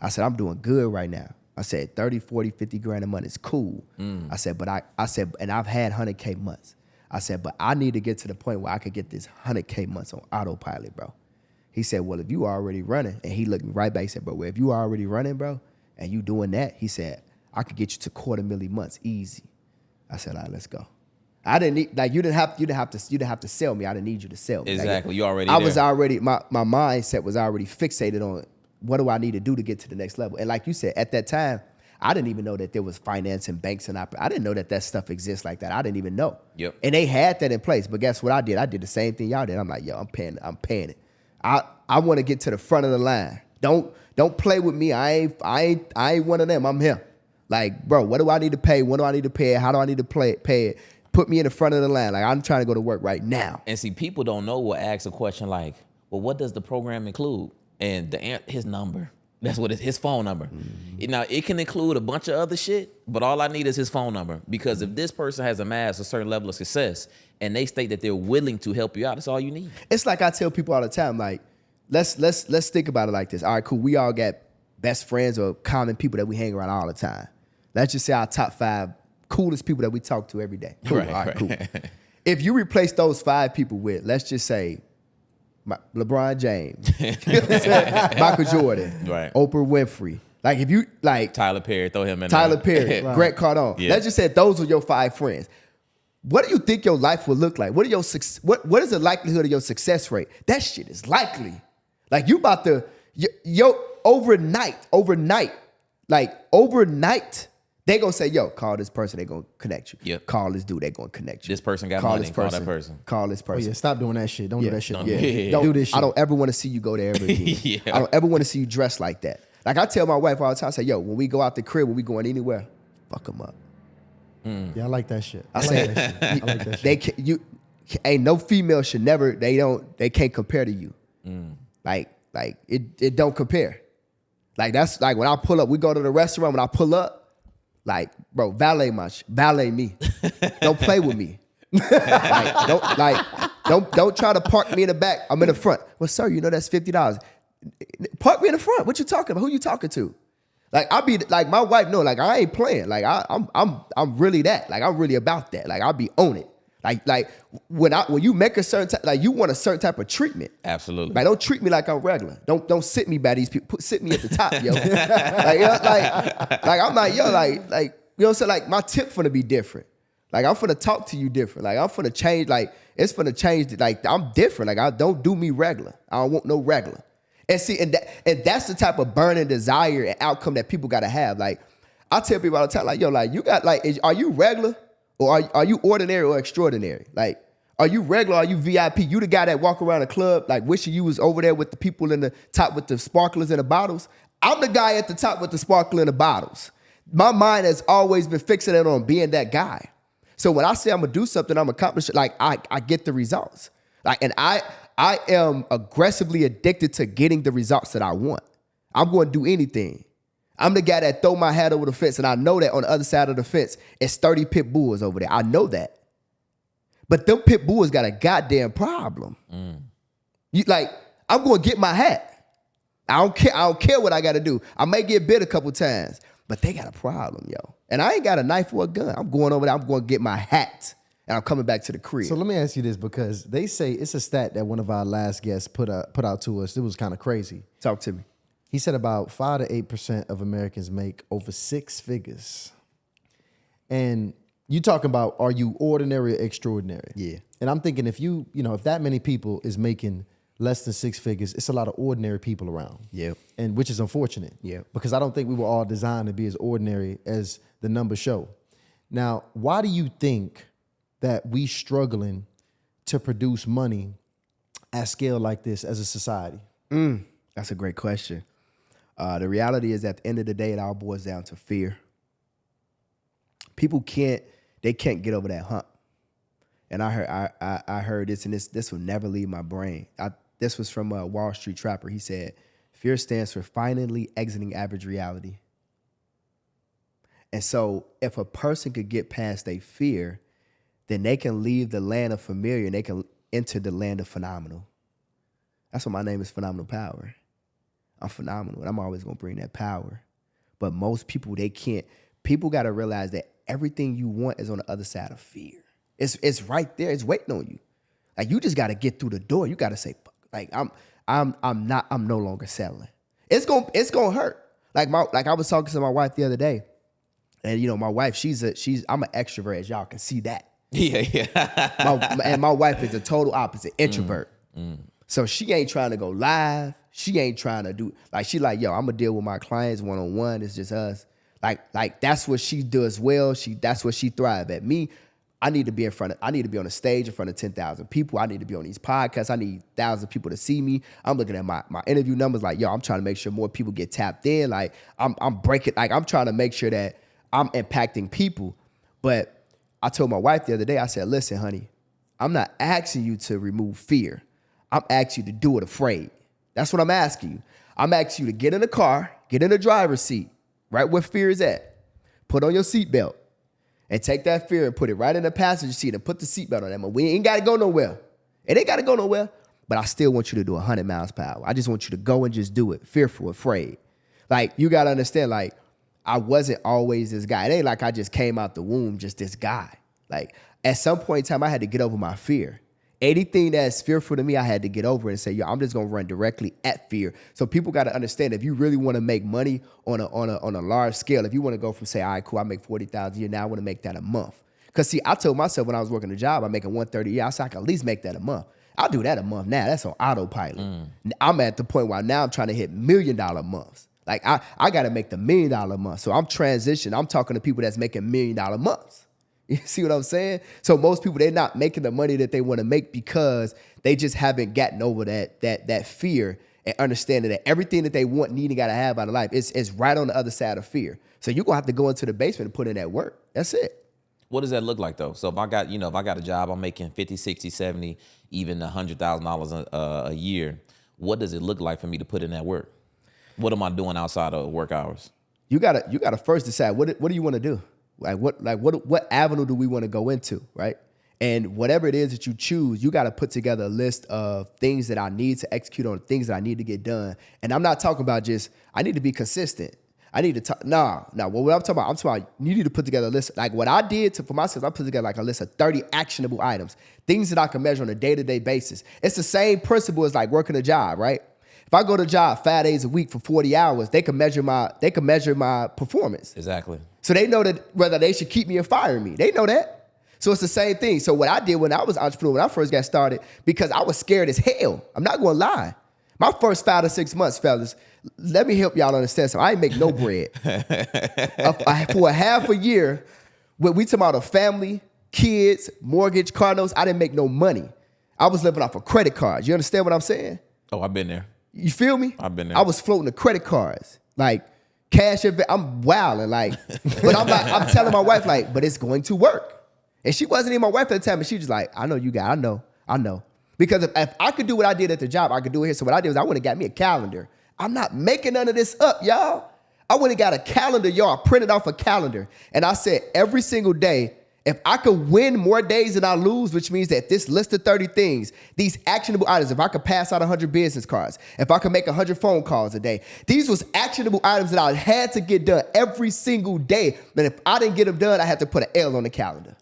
I said, I'm doing good right now. I said 30, 40, 50 grand a month is cool. I said, and I've had 100K months. I said, but I need to get to the point where I could get this 100K months on autopilot, bro. He said, well, if you already running, and he looked me right back, he said, bro, well, if you already running, bro, and you doing that, he said, I could get you to $250,000 months easy. I said, all right, let's go. I didn't need, like, you didn't have to sell me. I didn't need you to sell me. Exactly. Like, You already I there. was already, my mindset was already fixated on what do I need to do to get to the next level? And like you said, at that time, I didn't even know that there was finance and banks and I didn't know that stuff exists like that. I didn't even know. Yep. And they had that in place. But guess what I did? I did the same thing y'all did. I'm like, yo, I'm paying it. I want to get to the front of the line. Don't play with me. I ain't one of them. I'm here. Like, bro, what do I need to pay? When do I need to pay it? How do I need to pay it? Put me in the front of the line. Like, I'm trying to go to work right now. And see, people don't know what asks a question like, well, what does the program include? And his number. That's what his phone number. Mm-hmm. Now, it can include a bunch of other shit, but all I need is his phone number. Because if this person has amassed a certain level of success and they state that they're willing to help you out, that's all you need. It's like I tell people all the time, like, let's think about it like this. All right, cool. We all got best friends or common people that we hang around all the time. Let's just say our top 5 coolest people that we talk to every day. Cool. Right, All right, right. cool. If you replace those 5 people with, let's just say, LeBron James, Michael Jordan, Right. Oprah Winfrey. Like if you like Tyler Perry, throw him in Tyler there. Perry, Grant Cardone. Yeah. Let's just say those are your 5 friends. What do you think your life will look like? What is the likelihood of your success rate? That shit is likely. Like you about to overnight, they gonna say, yo, call this person, they gonna connect you. Yep. Call this dude, they gonna connect you. This person got Call money, this call person. that person. Call this Oh person. yeah, stop doing that shit. Don't do that shit. Yeah. Don't do this shit. I don't ever want to see you go there ever again. Yeah. I don't ever want to see you dressed like that. Like I tell my wife all the time, I say, yo, when we go out the crib, when we going anywhere, fuck them up. Yeah, I like that shit. I I say, like that shit. I like that shit. They can, ain't no female should never, they can't compare to you. Like it don't compare. Like that's like when I pull up, we go to the restaurant, when I pull up, like, bro, valet me. Don't play with me. Don't try to park me in the back. I'm in the front. Well, sir, you know that's $50. Park me in the front. What you talking about? Who you talking to? Like I be like my wife know. Like I ain't playing. Like I'm really that. Like I'm really about that. Like I'll be on it. Like when you make a certain type, like you want a certain type of treatment. Absolutely. Like don't treat me like I'm regular. Don't sit me by these people. Sit me at the top, yo. like I'm like yo, like you know what I'm saying. Like my tip finna be different. Like I'm finna talk to you different. Like I'm finna change. Like it's finna change. Like I'm different. Like I don't do me regular. I don't want no regular. And see, and that's the type of burning desire and outcome that people gotta have. Like I tell people all the time, like yo, like you got like, are you regular? Or are you ordinary or extraordinary? Like, are you regular? Are you VIP? You the guy that walk around the club like wishing you was over there with the people in the top with the sparklers and the bottles? I'm the guy at the top with the sparkler and the bottles. My mind has always been fixated on being that guy. So when I say I'm gonna do something, I'm accomplish it, like I get the results. Like, and I am aggressively addicted to getting the results that I want. I'm going to do anything. I'm the guy that throw my hat over the fence, and I know that on the other side of the fence, it's 30 pit bulls over there. I know that. But them pit bulls got a goddamn problem. You like, I'm going to get my hat. I don't care what I got to do. I may get bit a couple times, but they got a problem, yo. And I ain't got a knife or a gun. I'm going over there. I'm going to get my hat, and I'm coming back to the crib. So let me ask you this, because they say it's a stat that one of our last guests put out to us. It was kind of crazy. Talk to me. He said about 5 to 8% of Americans make over 6 figures. And you talking about, are you ordinary or extraordinary? Yeah. And I'm thinking if if that many people is making less than 6 figures, it's a lot of ordinary people around. Yeah. And which is unfortunate. Yeah. Because I don't think we were all designed to be as ordinary as the numbers show. Now, why do you think that we struggling to produce money at scale like this as a society? That's a great question. The reality is at the end of the day, it all boils down to fear. People can't get over that hump. And I heard this, and this will never leave my brain. This was from a Wall Street Trapper. He said, fear stands for finally exiting average reality. And so if a person could get past their fear, then they can leave the land of familiar and they can enter the land of phenomenal. That's why my name is Phenomenal Power. I'm phenomenal, and I'm always gonna bring that power. But most people, people gotta realize that everything you want is on the other side of fear. It's right there, it's waiting on you. Like you just gotta get through the door. You gotta say, like, I'm no longer settling. It's gonna hurt. Like I was talking to my wife the other day, and my wife, I'm an extrovert, as y'all can see that. Yeah. And my wife is the total opposite, introvert. So she ain't trying to go live. She ain't trying to do, like, she like, yo, I'm gonna deal with my clients one-on-one. It's just us. Like that's what she does well. That's what she thrive at. Me, I need to be on a stage in front of 10,000 people. I need to be on these podcasts. I need 1,000 people to see me. I'm looking at my interview numbers like, yo, I'm trying to make sure more people get tapped in. Like I'm breaking, like I'm trying to make sure that I'm impacting people. But I told my wife the other day, I said, listen, honey, I'm not asking you to remove fear. I'm asking you to do it afraid. That's what I'm asking you. I'm asking you to get in the car, get in the driver's seat, right where fear is at. Put on your seatbelt and take that fear and put it right in the passenger seat and put the seatbelt on that. We ain't got to go nowhere. It ain't got to go nowhere, but I still want you to do 100 miles per hour. I just want you to go and just do it, fearful, afraid. Like, you got to understand, like, I wasn't always this guy. It ain't like I just came out the womb just this guy. Like at some point in time, I had to get over my fear. Anything that's fearful to me, I had to get over and say, yo, I'm just gonna run directly at fear. So people got to understand, if you really want to make money on a large scale, if you want to go from say, all right, cool, I make 40,000 a year, now I want to make that a month. Cause see, I told myself when I was working a job, I'm making 130 a year. I said I can at least make that a month. I'll do that a month now. That's on autopilot. I'm at the point where now I'm trying to hit $1 million months. Like I got to make the $1 million month. So I'm transitioning. I'm talking to people that's making $1 million months. You see what I'm saying? So most people, they're not making the money that they want to make because they just haven't gotten over that fear and understanding that everything that they want, need, and got to have out of life is right on the other side of fear. So you're going to have to go into the basement and put in that work. That's it. What does that look like though? So if I got a job, I'm making 50, 60, 70, even $100,000 a year. What does it look like for me to put in that work? What am I doing outside of work hours? You gotta first decide what do you want to do? What avenue do we want to go into, right? And whatever it is that you choose, you got to put together a list of things that I need to execute on, things that I need to get done. And I'm not talking about just I need to be consistent. I need to talk. Nah. What I'm talking about, you need to put together a list. Like what I did for myself, I put together like a list of 30 actionable items, things that I can measure on a day-to-day basis. It's the same principle as like working a job, right? If I go to a job 5 days a week for 40 hours, they can measure my performance. Exactly. So they know that whether they should keep me or fire me. They know that. So it's the same thing. So what I did when I was an entrepreneur, when I first got started, because I was scared as hell. I'm not going to lie. My first 5 to 6 months, fellas, let me help y'all understand something. I ain't make no bread. For a half a year, when we talking about a family, kids, mortgage, car notes, I didn't make no money. I was living off of credit cards. You understand what I'm saying? Oh, I've been there. You feel me? I've been there. I was floating the credit cards. Like, cash, I'm wilding. Like, but I'm telling my wife, like, but it's going to work. And she wasn't even my wife at the time, and she was like, I know you got, I know. Because if I could do what I did at the job, I could do it here. So what I did was I went and got me a calendar. I'm not making none of this up, y'all. I went and got a calendar, y'all. I printed off a calendar. And I said every single day, if I could win more days than I lose, which means that this list of 30 things, these actionable items, if I could pass out 100 business cards, if I could make 100 phone calls a day, these was actionable items that I had to get done every single day. But if I didn't get them done, I had to put an L on the calendar.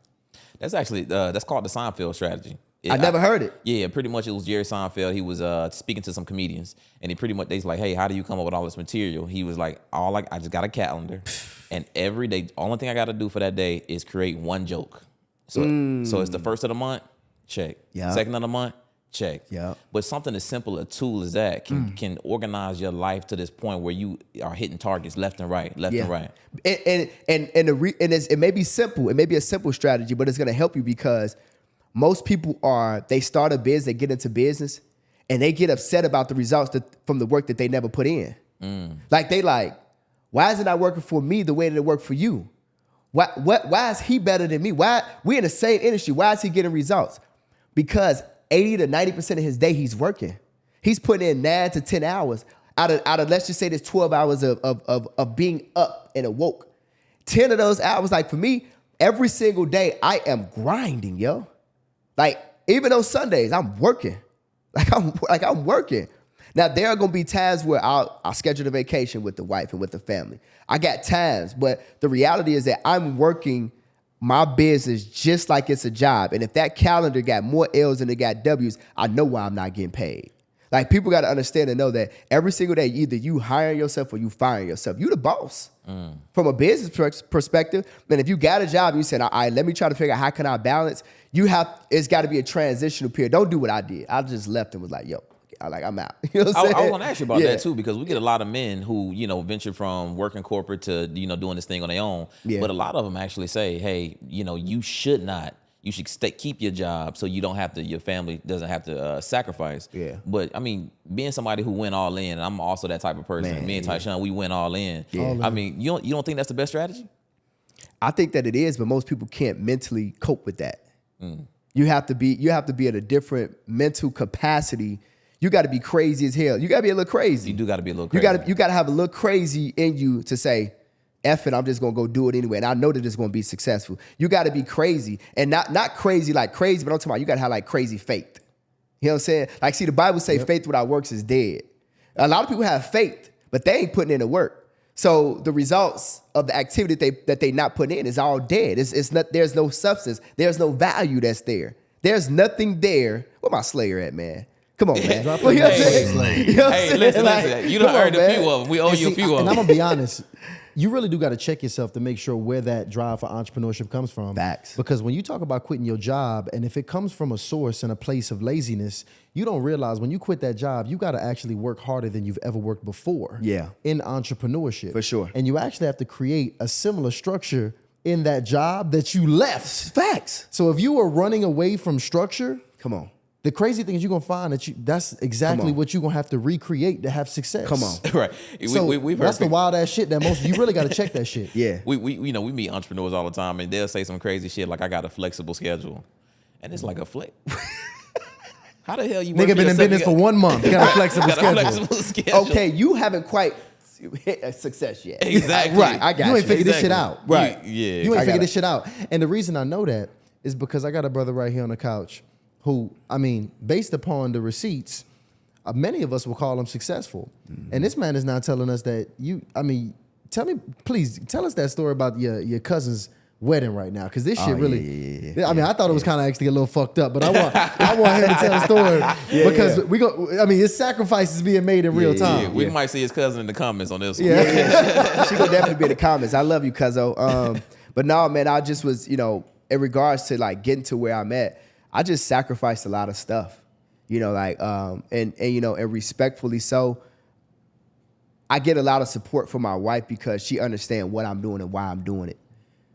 That's actually, that's called the Seinfeld strategy. I never heard it. Yeah, pretty much it was Jerry Seinfeld. He was speaking to some comedians, and they's like, hey, how do you come up with all this material? He was like, I just got a calendar, and every day, only thing I got to do for that day is create one joke. So it's the first of the month, check. Yeah. Second of the month, check. Yeah. But something as simple a tool as that can organize your life to this point where you are hitting targets left and right. And it may be simple. It may be a simple strategy, but it's going to help you because most people they start a business, they get into business, and they get upset about the results from the work that they never put in. Like why is it not working for me the way that it worked for you? Why is he better than me? Why we in the same industry? Why is he getting results? Because 80 to 90% of his day he's working. He's putting in 9 to 10 hours out of let's just say there's 12 hours of being up and awoke. 10 of those hours, like for me, every single day I am grinding, yo. Like, even on Sundays, I'm working. I'm working. Now, there are gonna be times where I'll schedule a vacation with the wife and with the family. I got times, but the reality is that I'm working my business just like it's a job. And if that calendar got more L's than it got W's, I know why I'm not getting paid. Like, people got to understand and know that every single day, either you hiring yourself or you firing yourself. You the boss. From a business perspective, man, if you got a job and you said, all right, let me try to figure out how can I balance, it's got to be a transitional period. Don't do what I did. I just left and was like, yo, I'm out. You know what I'm saying? I was going to ask you about that too, because we get a lot of men who, venture from working corporate to, doing this thing on their own. Yeah. But a lot of them actually say, hey, you should not. You should keep your job so you don't have to, your family doesn't have to sacrifice. Yeah. But I mean, being somebody who went all in, and I'm also that type of person. Me and Tysean, we went all in. Yeah. I mean, you don't think that's the best strategy? I think that it is, but most people can't mentally cope with that. You have to be at a different mental capacity. You got to be crazy as hell. You got to be a little crazy. You do got to be a little crazy. You got to have a little crazy in you to say, F it, I'm just gonna go do it anyway. And I know that it's gonna be successful. You gotta be crazy. And not crazy like crazy, but I'm talking about you gotta have like crazy faith. You know what I'm saying? Like, see, the Bible say faith without works is dead. A lot of people have faith, but they ain't putting in the work. So the results of the activity that they not putting in is all dead. It's not. There's no substance. There's no value that's there. There's nothing there. Where my Slayer at, man? Come on, man. Drop Well, it. you know what I'm saying? Hey, You know what I'm Hey, saying? listen. Like, You done come on, earned a man. few of them. We owe you a few of And them. I'm gonna be honest, you really do got to check yourself to make sure where that drive for entrepreneurship comes from. Facts. Because when you talk about quitting your job, and if it comes from a source and a place of laziness, you don't realize when you quit that job, you got to actually work harder than you've ever worked before. Yeah. In entrepreneurship. For sure. And you actually have to create a similar structure in that job that you left. Facts. So if you are running away from structure, Come on. the crazy thing is you're gonna find that that's exactly on. what you're gonna have to recreate to have success. Come on. Right. So We've that's heard the wild ass shit that most you really got to check that shit. Yeah. we meet entrepreneurs all the time, and they'll say some crazy shit like, "I got a flexible schedule," and it's like a flex. How the hell you work Nigga been in yourself? business for 1 month. You got a flexible Got a schedule. flexible schedule. Okay, you haven't quite hit a success yet. Exactly. Right. I got You ain't figured this shit Exactly. out. Right. Yeah. You I ain't got figured it. this shit out. And the reason I know that is because I got a brother right here on the couch who, I mean, based upon the receipts, many of us will call him successful. And this man is now telling us that please tell us that story about your cousin's wedding right now, because this shit really. yeah. I mean, I thought it was kind of actually a little fucked up, but I want him to tell the story because we go. I mean, his sacrifices being made in real time. Yeah, we might see his cousin in the comments on this one. She gonna definitely be in the comments. I love you, cuzzo. But no, man, I just was, in regards to like getting to where I'm at, I just sacrificed a lot of stuff, and respectfully so. I get a lot of support from my wife because she understands what I'm doing and why I'm doing it.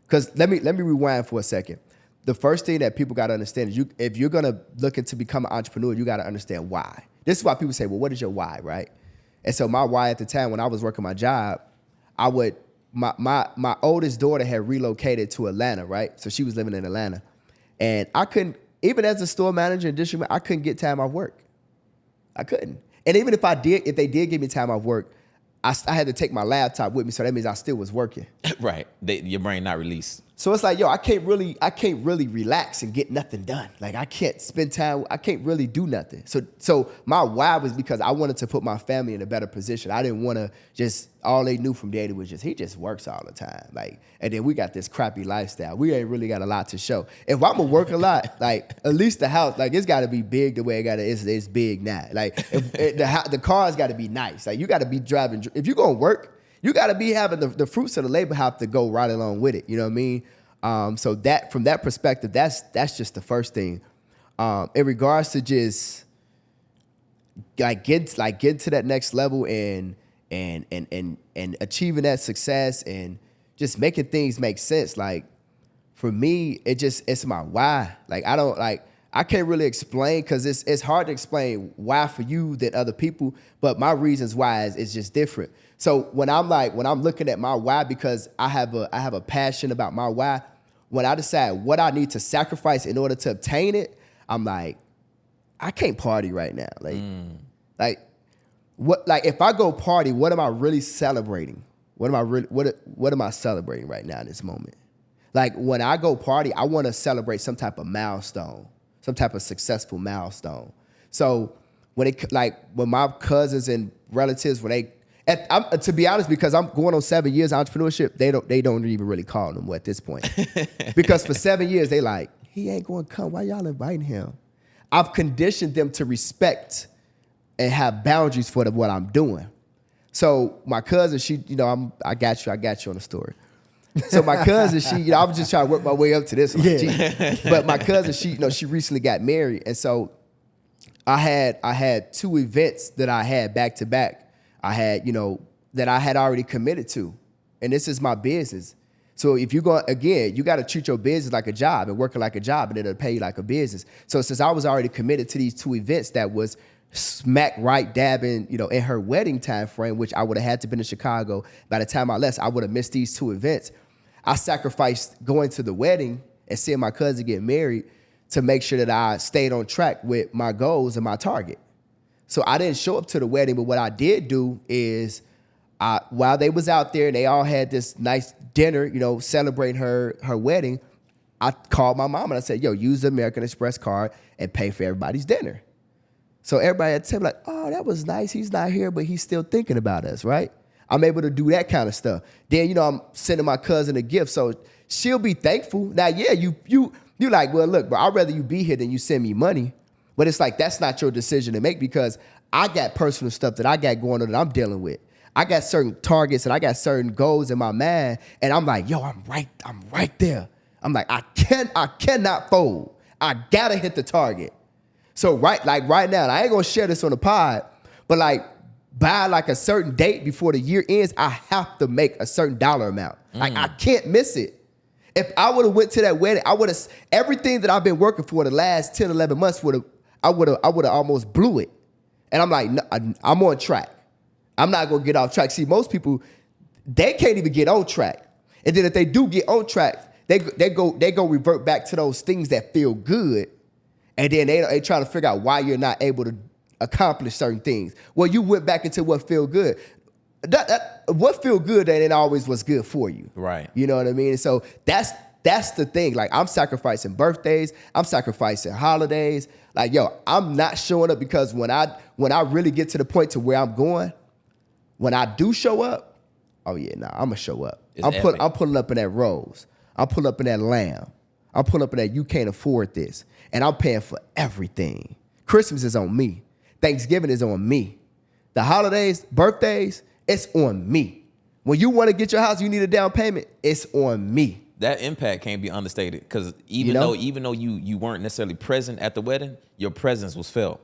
Because let me rewind for a second. The first thing that people got to understand is if you're gonna look to become an entrepreneur, you got to understand why. This is why people say, well, what is your why, right? And so my why at the time when I was working my job, my oldest daughter had relocated to Atlanta, right? So she was living in Atlanta. And I couldn't, even as a store manager and district manager, I couldn't get time off work. I couldn't. And even if they did give me time off work, I had to take my laptop with me, so that means I still was working. Right. Your brain not released. So it's like, yo, I can't really relax and get nothing done. Like I can't spend time, I can't really do nothing. So my why was because I wanted to put my family in a better position. I didn't want to just, all they knew from Daddy was he just works all the time. Like, and then we got this crappy lifestyle. We ain't really got a lot to show. If I'm gonna work a lot, like at least the house, like it's gotta be big the way it's big now. Like the car's gotta be nice. Like you gotta be driving, if you're gonna work, you got to be having the fruits of the labor have to go right along with it. You know what I mean? So that from that perspective, that's just the first thing. In regards to just getting to that next level and achieving that success and just making things make sense. Like for me, it's my why. Like I can't really explain because it's hard to explain why for you than other people, but my reasons why is just different. So when I'm looking at my why, because I have a passion about my why, when I decide what I need to sacrifice in order to obtain it, I'm like, I can't party right now. Like if I go party, what am I really celebrating? What am I celebrating right now in this moment? Like when I go party, I want to celebrate some type of milestone, some type of successful milestone. So when my cousins and relatives, to be honest, because I'm going on 7 years of entrepreneurship, they don't even really call them at this point. Because for 7 years, they like, he ain't going to come. Why y'all inviting him? I've conditioned them to respect and have boundaries for what I'm doing. So my cousin, she, I got you on the story. So my cousin, she, I was just trying to work my way up to this one. Yeah. But my cousin, she recently got married. And so I had 2 events that I had back to back. I had, that I had already committed to. And this is my business. So if you got to treat your business like a job and working like a job, and it'll pay you like a business. So since I was already committed to these 2 events that was smack right dab in her wedding time frame, which I would have had to been in Chicago. By the time I left, I would have missed these 2 events. I sacrificed going to the wedding and seeing my cousin get married to make sure that I stayed on track with my goals and my target. So I didn't show up to the wedding, but what I did do is while they was out there and they all had this nice dinner, celebrating her wedding, I called my mom and I said, yo, use the American Express card and pay for everybody's dinner. So everybody had to tell me like, oh, that was nice. He's not here, but he's still thinking about us, right? I'm able to do that kind of stuff. Then, you know, I'm sending my cousin a gift, so she'll be thankful. Now, yeah, you like, well, look, but I'd rather you be here than you send me money. But it's like, that's not your decision to make, because I got personal stuff that I got going on that I'm dealing with. I got certain targets and I got certain goals in my mind, and I'm like, yo, I'm right there. I'm like, I cannot fold. I gotta hit the target. So right now, and I ain't gonna share this on the pod, but like by like a certain date before the year ends, I have to make a certain dollar amount. Like I can't miss it. If I would have went to that wedding, I would have, everything that I've been working for the last 10, 11 months I would have almost blew it. And I'm like, no, I'm on track. I'm not gonna get off track. See, most people, they can't even get on track. And then if they do get on track, they go revert back to those things that feel good. And then they try to figure out why you're not able to accomplish certain things. Well, you went back into what feel good. What feel good ain't always what's good for you. Right. You know what I mean? And so that's the thing. Like, I'm sacrificing birthdays. I'm sacrificing holidays. Like, yo, I'm not showing up, because when I really get to the point to where I'm going, when I do show up, oh yeah, nah, I'm gonna show up. I'm pulling up in that Rose. I'm pulling up in that Lamb. I'm pulling up in that you can't afford this. And I'm paying for everything. Christmas is on me. Thanksgiving is on me. The holidays, birthdays, it's on me. When you want to get your house, you need a down payment, it's on me. That impact can't be understated, because even though you weren't necessarily present at the wedding, your presence was felt,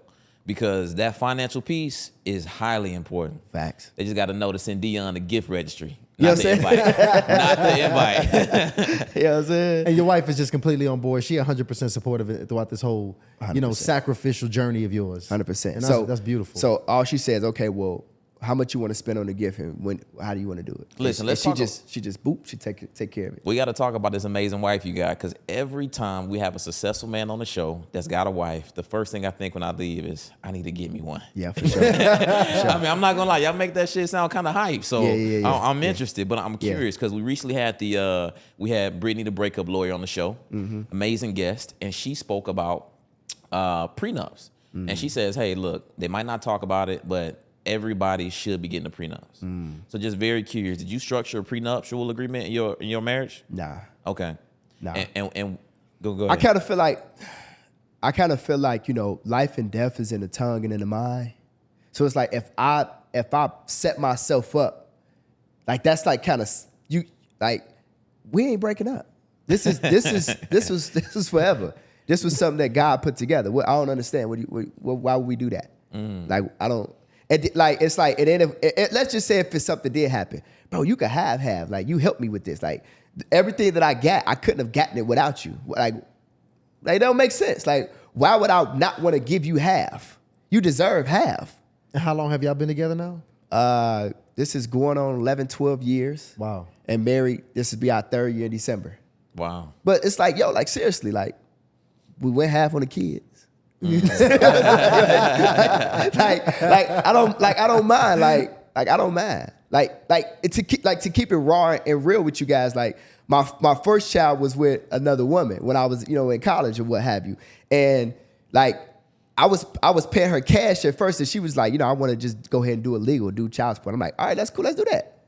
because that financial piece is highly important. Facts. They just got to know to send Dion a gift registry. You know Not what I'm the saying? invite. Not the invite. You know what I'm saying? And your wife is just completely on board. She 100% supportive throughout this whole, 100%. Sacrificial journey of yours. 100%. And that's beautiful. So all she says, okay, well, how much you want to spend on the gift, and how do you want to do it? Listen, let's she talk. she take care of it. We got to talk about this amazing wife you got, because every time we have a successful man on the show that's got a wife, the first thing I think when I leave is, I need to get me one. Yeah, for sure. I mean, I'm not gonna lie, y'all make that shit sound kind of hype. So Yeah. I'm interested, but I'm curious, because we recently had we had Brittany, the breakup lawyer, on the show. Amazing guest, and she spoke about prenups, and she says, hey, look, they might not talk about it, but everybody should be getting a prenups. So just very curious, did you structure a prenuptial agreement in your marriage? Nah. Okay. Nah. And go ahead. I kind of feel like, life and death is in the tongue and in the mind. So it's like, if I set myself up, like, that's like kind of we ain't breaking up. This was forever. This was something that God put together. I don't understand. Why would we do that? Like, I don't. It's like, and then let's just say if it's something did happen, bro, you could have. Like, you helped me with this. Like, everything that I got, I couldn't have gotten it without you. Like it don't make sense. Like, why would I not want to give you half? You deserve half. And how long have y'all been together now? This is going on 11, 12 years. Wow. And married, this will be our 3rd year in December. Wow. But it's like, yo, like, seriously, like, we went half on the kids. I don't mind. I don't mind. To keep it raw and real with you guys. Like, my first child was with another woman when I was, in college or what have you. And like, I was paying her cash at first, and she was like, I want to just go ahead and do child support. I'm like, all right, that's cool, let's do that.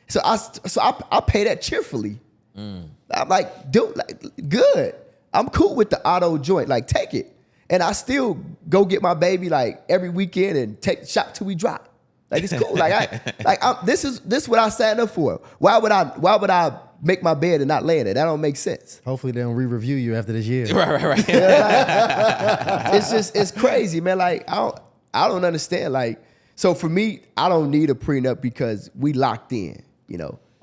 So I pay that cheerfully. I'm like, dude, good. I'm cool with the auto joint. Like, take it. And I still go get my baby like every weekend and take the shop till we drop. Like, it's cool. This is what I signed up for. Why would I make my bed and not lay in it? That don't make sense. Hopefully they don't re-review you after this year. Right. It's crazy, man. Like, I don't understand. Like, so for me, I don't need a prenup because we locked in.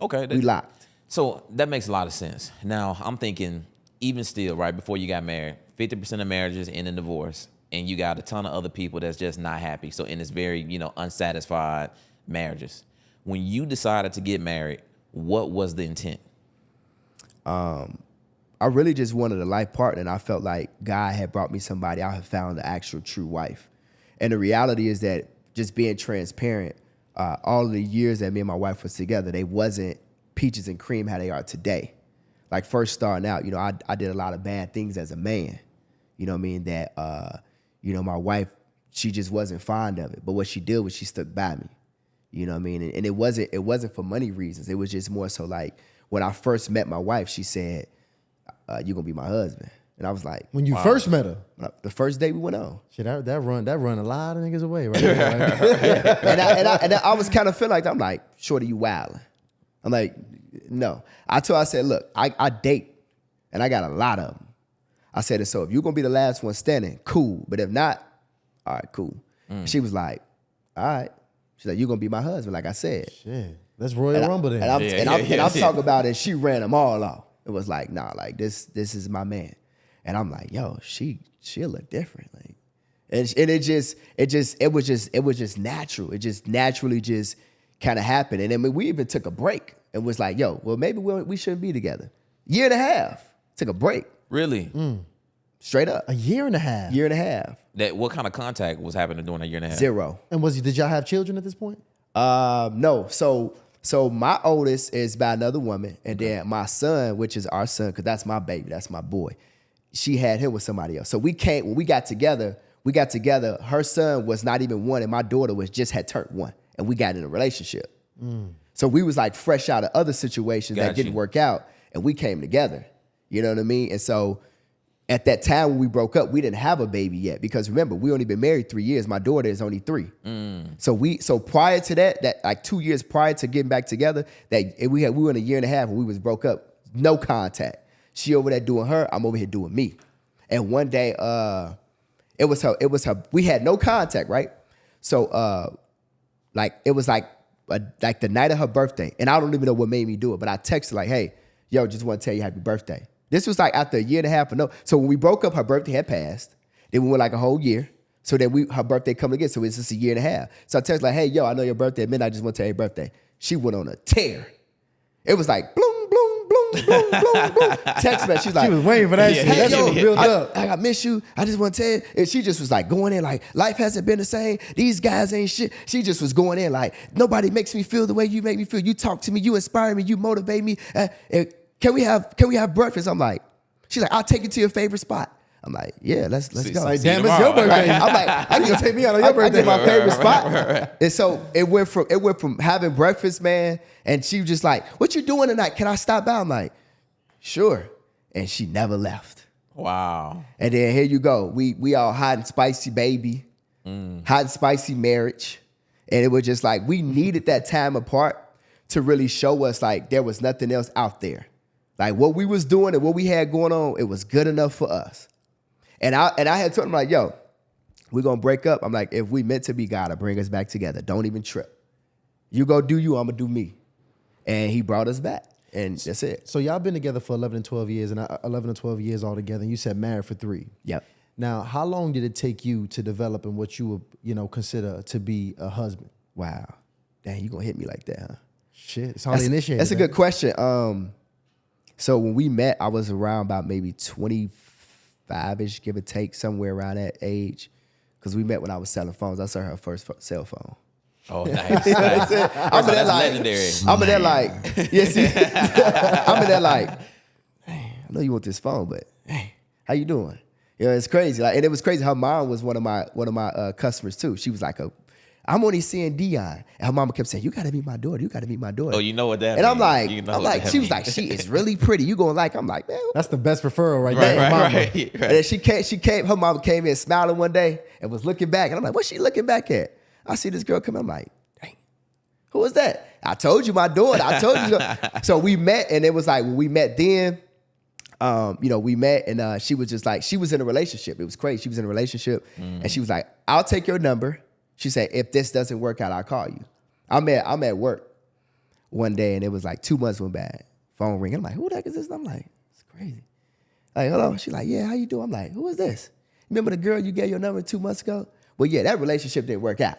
Okay. We locked. So that makes a lot of sense. Now I'm thinking, even still, right before you got married, 50% of marriages end in divorce, and you got a ton of other people that's just not happy. So in this very, unsatisfied marriages. When you decided to get married, what was the intent? I really just wanted a life partner, and I felt like God had brought me somebody. I had found the actual true wife. And the reality is that, just being transparent, all of the years that me and my wife was together, they wasn't peaches and cream how they are today. Like, first starting out, I did a lot of bad things as a man. You know what I mean? That, my wife, she just wasn't fond of it. But what she did was she stuck by me. You know what I mean? And it wasn't for money reasons. It was just more so like when I first met my wife, she said, "You're gonna be my husband." And I was like, When you first met her, the first day we went on. shit, that run a lot of niggas away, right? There, right? And I was kind of feeling like that. I'm like, shorty, you wildin'. I'm like, no. I said, look, I date, and I got a lot of them. I said, so if you're gonna be the last one standing, cool. But if not, all right, cool. She was like, all right. She's like, you're gonna be my husband, like I said. Shit, let's Royal Rumble then. And I'm talking about it. She ran them all off. It was like, nah, like this is my man. And I'm like, yo, she'll look different. Like, and it was just natural. It just naturally just kind of happened. And then we even took a break and was like, yo, well, maybe we shouldn't be together. Year and a half. Took a break. Really? Straight up. A year and a half. Year and a half. What kind of contact was happening during a year and a half? 0. And did y'all have children at this point? No. So my oldest is by another woman, and then my son, which is our son, because that's my baby, that's my boy. She had him with somebody else. So when we got together, her son was not even 1, and my daughter had turned 1, and we got in a relationship. So we was like fresh out of other situations that didn't work out, and we came together. You know what I mean? And so at that time when we broke up, we didn't have a baby yet, because remember, we only been married 3 years. My daughter is only 3. So prior to that like 2 years prior to getting back together, we were in a year and a half when we was broke up, no contact. She over there doing her, I'm over here doing me. And one day, it was her. We had no contact, right? So like it was like the night of her birthday, and I don't even know what made me do it, but I texted like, hey, yo, just want to tell you happy birthday. This was like after a year and a half of no. So when we broke up, her birthday had passed. Then we went like a whole year. So then her birthday coming again. So it's just a year and a half. So I texted like, hey, yo, I know your birthday at midnight. I just want to tell you happy birthday. She went on a tear. It was like bloom, bloom, bloom, bloom, bloom, bloom. Text me. She's like, She was waiting for that shit. Hey, That shit was built up. I miss you. I just want to tell you. And she just was like going in like, life hasn't been the same. These guys ain't shit. She just was going in like, nobody makes me feel the way you make me feel. You talk to me. You inspire me. You motivate me. Can we have breakfast? I'm like, she's like, I'll take you to your favorite spot. I'm like, yeah, let's go. Like, damn, it's your birthday. I'm like, I You gonna take me out on your birthday? I get my favorite spot. And so it went from having breakfast, man, and she was just like, what you doing tonight? Can I stop by? I'm like, sure. And she never left. Wow. And then here you go. We all hot and spicy baby, hot and spicy marriage. And it was just like, we needed that time apart to really show us like there was nothing else out there. Like what we was doing and what we had going on, it was good enough for us. And I had told him like, yo, we're gonna break up. I'm like, if we meant to be, God will bring us back together. Don't even trip. You go do you, I'm gonna do me. And he brought us back. And that's it. So y'all been together for 11 and 12 years, and 11 or 12 years altogether, and you said married for 3. Yep. Now, how long did it take you to develop in what you would, consider to be a husband? Wow. Dang, you gonna hit me like that, huh? Shit, it's hardly initiated. That's a good question. So when we met, I was around about maybe 25-ish, give or take, somewhere around that age. Because we met when I was selling phones. I saw her first cell phone. Oh, nice. I'm there like, legendary. I'm in there like, yeah, see, I'm in there like, hey, I know you want this phone, but hey, how you doing? You know, it's crazy. Like, and it was crazy. Her mom was one of my customers too. She was like, I'm only seeing Dion. And her mama kept saying, you gotta meet my daughter. You gotta meet my daughter. Oh, you know what that and means. I'm like, she was means. like, she is really pretty. You gonna like, I'm like, man. That's the best referral right there. Right. And then she came, her mama came in smiling one day and was looking back. And I'm like, what's she looking back at? I see this girl come in. I'm like, dang, who was that? I told you my daughter. I told you. So we met, and it was like, when we met then, we met, and she was just like, she was in a relationship. It was crazy. She was in a relationship, and she was like, I'll take your number. She said, if this doesn't work out, I'll call you. I'm at work one day, and it was like 2 months went by. Phone ring. I'm like, who the heck is this? And I'm like, it's crazy. Like, hello? She's like, yeah, how you doing? I'm like, who is this? Remember the girl you gave your number 2 months ago? Well, yeah, that relationship didn't work out.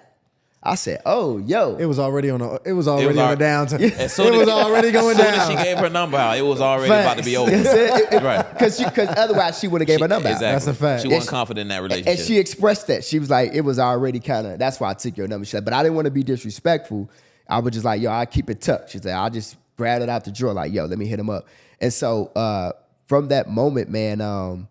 I said, oh, yo. It was already on a downturn. As soon It was already going down. As soon as she gave her number out, it was already about to be over. Right. Because otherwise she would have gave her number out. Exactly. That's a fact. She wasn't confident in that relationship. And she expressed that. She was like, it was already kind of, that's why I took your number. She said, but I didn't want to be disrespectful. I was just like, yo, I keep it tucked. She said, I'll just grab it out the drawer like, yo, let me hit him up. And so from that moment, man,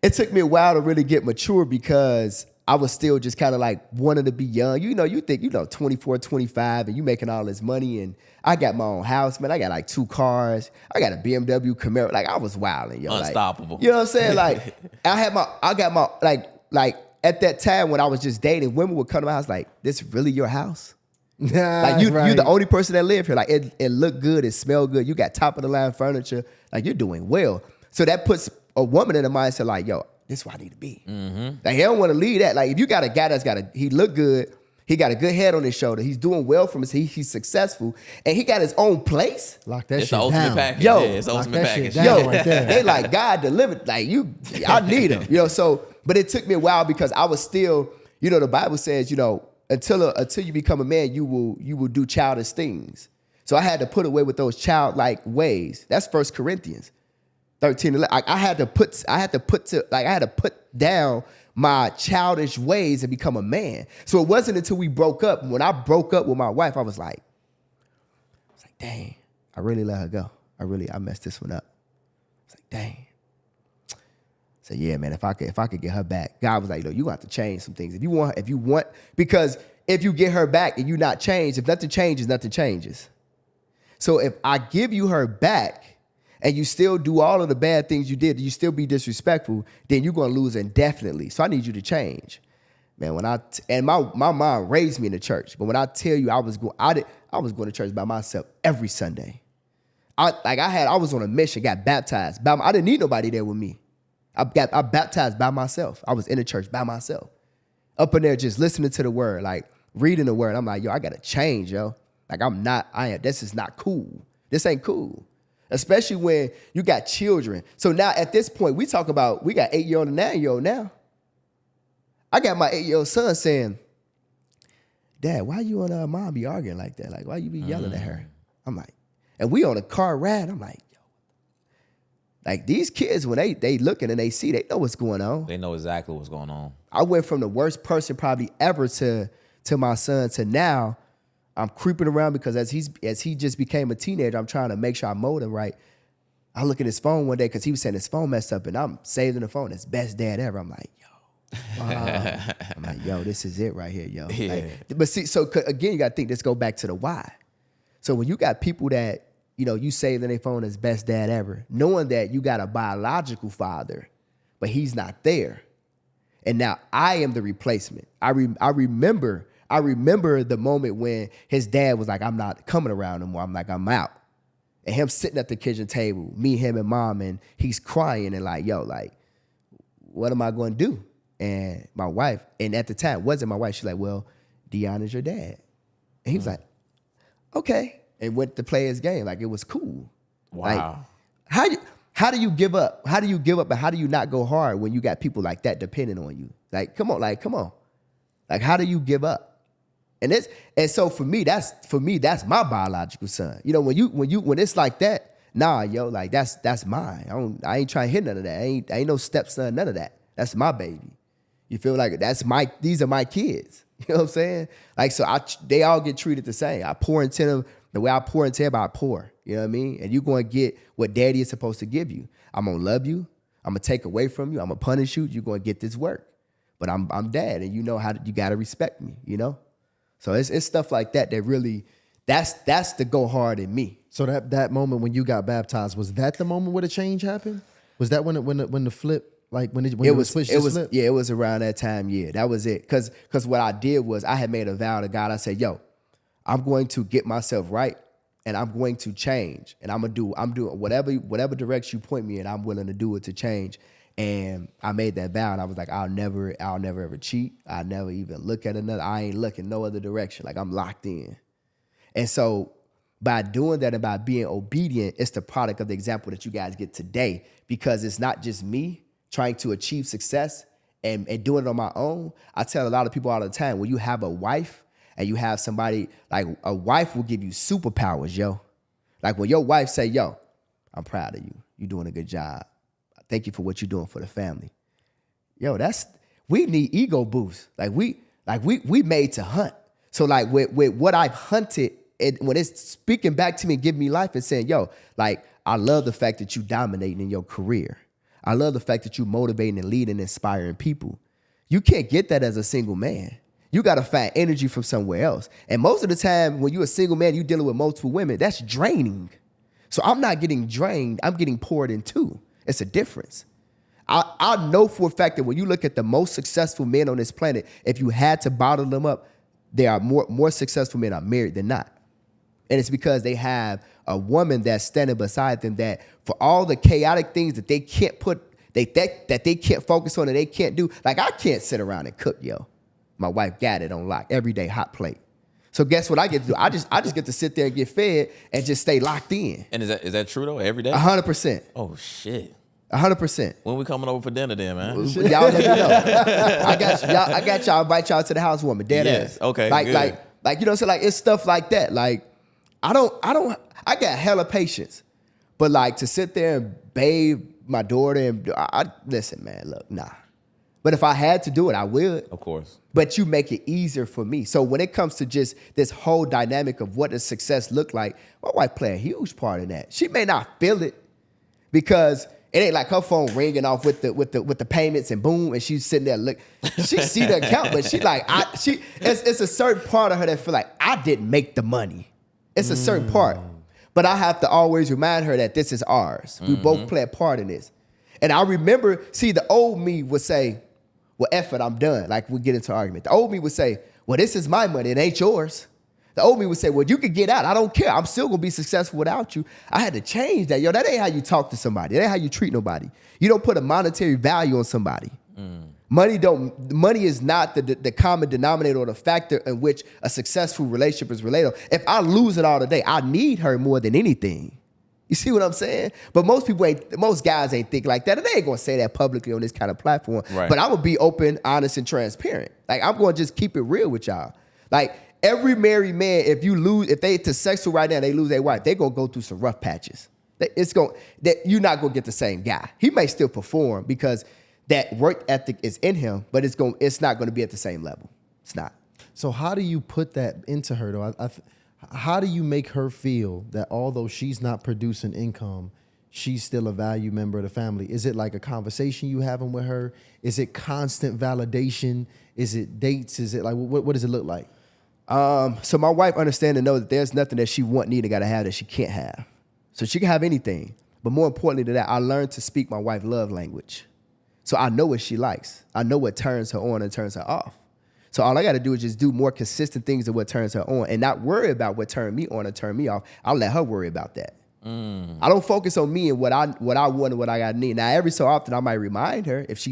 it took me a while to really get mature because I was still just kind of like wanting to be young. You think, 24, 25 and you making all this money and I got my own house, man. I got like 2 cars. I got a BMW Camaro. Like I was wilding, yo. Unstoppable. Like, you know what I'm saying? Like I got my, like at that time when I was just dating, women would come to my house like, this really your house? Like you're the only person that live here. Like it looked good, it smelled good. You got top of the line furniture. Like you're doing well. So that puts a woman in the mindset like, yo, this is where I need to be. Mm-hmm. Like he don't want to leave that. Like if you got a guy he look good, he got a good head on his shoulder, he's doing well from his, he's successful, and he got his own place. Lock that It's shit the ultimate down. package. Yo, Yeah, it's the lock ultimate that shit package. down Yo, right there. they like God delivered. Like I need him. So, but it took me a while because I was still, the Bible says, until you become a man, you will do childish things. So I had to put away with those childlike ways. That's 1 Corinthians 13:11. I had to put down my childish ways and become a man. So it wasn't until we broke up. When I broke up with my wife, I was like, dang, I really let her go. I messed this one up. It's like, dang. So yeah, man, if I could get her back, God was like, you gonna have to change some things. If you want, because if you get her back and you not changed, if nothing changes, nothing changes. So if I give you her back and you still do all of the bad things you did, you still be disrespectful, then you're gonna lose indefinitely. So I need you to change. Man, my mom raised me in the church, but when I tell you I was going to church by myself every Sunday. I was on a mission, got baptized. I didn't need nobody there with me. I baptized by myself. I was in the church by myself. Up in there just listening to the word, like reading the word. I'm like, yo, I gotta change, yo. Like this is not cool. This ain't cool. Especially when you got children. So now at this point, we got 8-year-old and 9-year-old now. I got my 8-year-old son saying, Dad, why you and Mom be arguing like that? Like, why you be yelling at her? I'm like, and we on a car ride. I'm like, yo. Like these kids, when they looking and they see, they know what's going on. They know exactly what's going on. I went from the worst person probably ever to my son to now I'm creeping around because as he just became a teenager, I'm trying to make sure I mold him right. I look at his phone one day because he was saying his phone messed up and I'm saving the phone. It's best dad ever. I'm like, yo. Wow. I'm like, yo, this is it right here, yo. Yeah. Like, but see, so again, you got to think, let's go back to the why. So when you got people that, you saving their phone as best dad ever, knowing that you got a biological father, but he's not there. And now I am the replacement. I remember the moment when his dad was like, I'm not coming around no more. I'm like, I'm out. And him sitting at the kitchen table, me, him, and Mom, and he's crying and like, yo, like, what am I going to do? And my wife, and at the time, wasn't my wife. She's like, well, Dion is your dad. And he was like, okay. And went to play his game. Like, it was cool. Wow. Like, how do you give up? How do you give up and how do you not go hard when you got people like that depending on you? Like, come on. Like, how do you give up? And so for me, that's my biological son. When it's like that, nah, yo, like that's mine. I ain't trying to hit none of that. I ain't no stepson, none of that. That's my baby. You feel like these are my kids. You know what I'm saying? Like, so they all get treated the same. I pour into them the way I pour into everybody, I pour. You know what I mean? And you're going to get what daddy is supposed to give you. I'm going to love you. I'm going to take away from you. I'm going to punish you. You're going to get this work. But I'm dad, and you got to respect me, So it's stuff like that really, that's the go hard in me. So that moment when you got baptized, was that the moment where the change happened? Was that when the flip, like when it was switched to flip? Yeah, it was around that time. Yeah, that was it. Because what I did was I had made a vow to God. I said, yo, I'm going to get myself right, and I'm going to change, and I'm doing whatever direction you point me in. I'm willing to do it to change. And I made that vow, and I was like, I'll never ever cheat. I'll never even look at another. I ain't looking no other direction. Like, I'm locked in. And so by doing that and by being obedient, it's the product of the example that you guys get today, because it's not just me trying to achieve success and doing it on my own. I tell a lot of people all the time, when you have a wife and you have somebody, like, a wife will give you superpowers, yo. Like, when your wife say, yo, I'm proud of you. You're doing a good job. Thank you for what you're doing for the family. Yo, we need ego boosts. We made to hunt. So like with what I've hunted, when it's speaking back to me and giving me life and saying, yo, like, I love the fact that you dominating in your career. I love the fact that you motivating and leading and inspiring people. You can't get that as a single man. You got to find energy from somewhere else. And most of the time, when you're a single man, you're dealing with multiple women, that's draining. So I'm not getting drained. I'm getting poured into. It's a difference. I know for a fact that when you look at the most successful men on this planet, if you had to bottle them up, there are more successful men are married than not. And it's because they have a woman that's standing beside them that for all the chaotic things that they can't that they can't focus on and they can't do. Like I can't sit around and cook, yo. My wife got it on lock every day, hot plate. So guess what I get to do? I just get to sit there and get fed and just stay locked in. And is that true though? Every day? 100%. Oh shit. 100%. When we coming over for dinner then, man? Y'all let me know. I got y'all, invite y'all to the housewarming. Dead ass. Okay. Like good. like you know, so like it's stuff like that. Like I got hella patience. But like to sit there and bathe my daughter and listen, man, look, nah. But if I had to do it, I would. Of course. But you make it easier for me. So when it comes to just this whole dynamic of what does success look like, my wife play a huge part in that. She may not feel it because it ain't like her phone ringing off with the payments and boom, and she's sitting there look. She see the account, but she like it's a certain part of her that feel like I didn't make the money. It's a certain part, but I have to always remind her that this is ours. We both play a part in this. And I remember, see, the old me would say, "Well, F it, I'm done." Like we get into an argument. The old me would say, "Well, this is my money, it ain't yours." The old me would say, "Well, you could get out. I don't care. I'm still gonna be successful without you." I had to change that. Yo, that ain't how you talk to somebody. That ain't how you treat nobody. You don't put a monetary value on somebody. Money is not the common denominator or the factor in which a successful relationship is related. If I lose it all today, I need her more than anything. You see what I'm saying? But most guys ain't think like that. And they ain't gonna say that publicly on this kind of platform. Right. But I'm gonna be open, honest, and transparent. Like I'm gonna just keep it real with y'all. Like every married man, if they to sexual right now, they lose their wife, they gonna go through some rough patches. You're not gonna get the same guy. He may still perform because that work ethic is in him, but it's not gonna be at the same level. It's not. So how do you put that into her though? How do you make her feel that although she's not producing income, she's still a value member of the family? Is it like a conversation you having with her? Is it constant validation? Is it dates? Is it like, what does it look like? So my wife understands and knows that there's nothing that she need and gotta have that she can't have. So she can have anything. But more importantly than that, I learned to speak my wife's love language. So I know what she likes. I know what turns her on and turns her off. So all I got to do is just do more consistent things of what turns her on and not worry about what turned me on and turned me off. I'll let her worry about that. I don't focus on me and what I want and what I got need. Now, every so often I might remind her if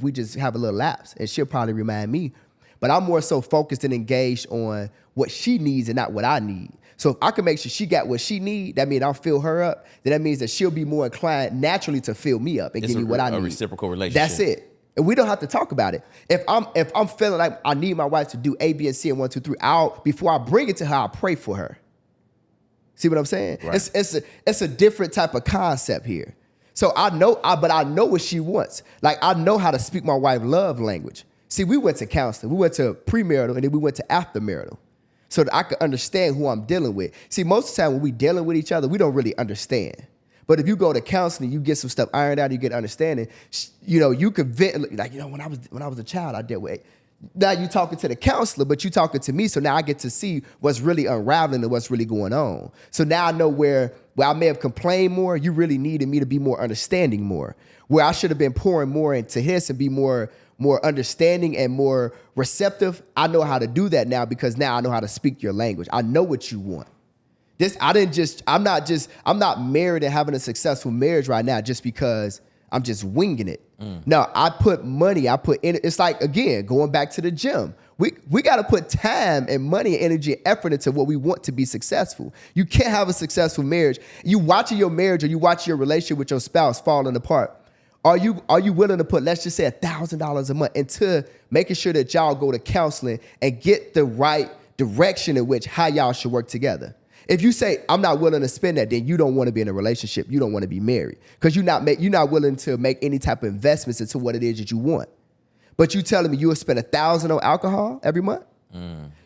we just have a little lapse, and she'll probably remind me. But I'm more so focused and engaged on what she needs and not what I need. So if I can make sure she got what she need, that means I'll fill her up. Then that means that she'll be more inclined naturally to fill me up and give me what I need. A reciprocal relationship. That's it. And we don't have to talk about it. If I'm feeling like I need my wife to do A, B, and C and 1, 2, 3, before I bring it to her, I'll pray for her. See what I'm saying? Right. It's a different type of concept here. So I know what she wants. Like I know how to speak my wife's love language. See, we went to counseling, we went to premarital, and then we went to aftermarital, so that I could understand who I'm dealing with. See, most of the time when we dealing with each other, we don't really understand. But if you go to counseling, you get some stuff ironed out, you get understanding. You know, you could vent like, when I was a child, I dealt with it. Now you talking to the counselor, but you talking to me, so now I get to see what's really unraveling and what's really going on. So now I know where I may have complained more, you really needed me to be more understanding more. Where I should have been pouring more into his and be more understanding and more receptive. I know how to do that now because now I know how to speak your language. I know what you want. I'm not married and having a successful marriage right now just because I'm just winging it. No, I put money, it's like, again, going back to the gym. We got to put time and money and energy and effort into what we want to be successful. You can't have a successful marriage. You watching your marriage or you watch your relationship with your spouse falling apart. Are you willing to put, let's just say $1,000 a month into making sure that y'all go to counseling and get the right direction in which how y'all should work together? If you say, I'm not willing to spend that, then you don't want to be in a relationship. You don't want to be married because you're not willing to make any type of investments into what it is that you want. But you telling me you'll spend $1,000 on alcohol every month?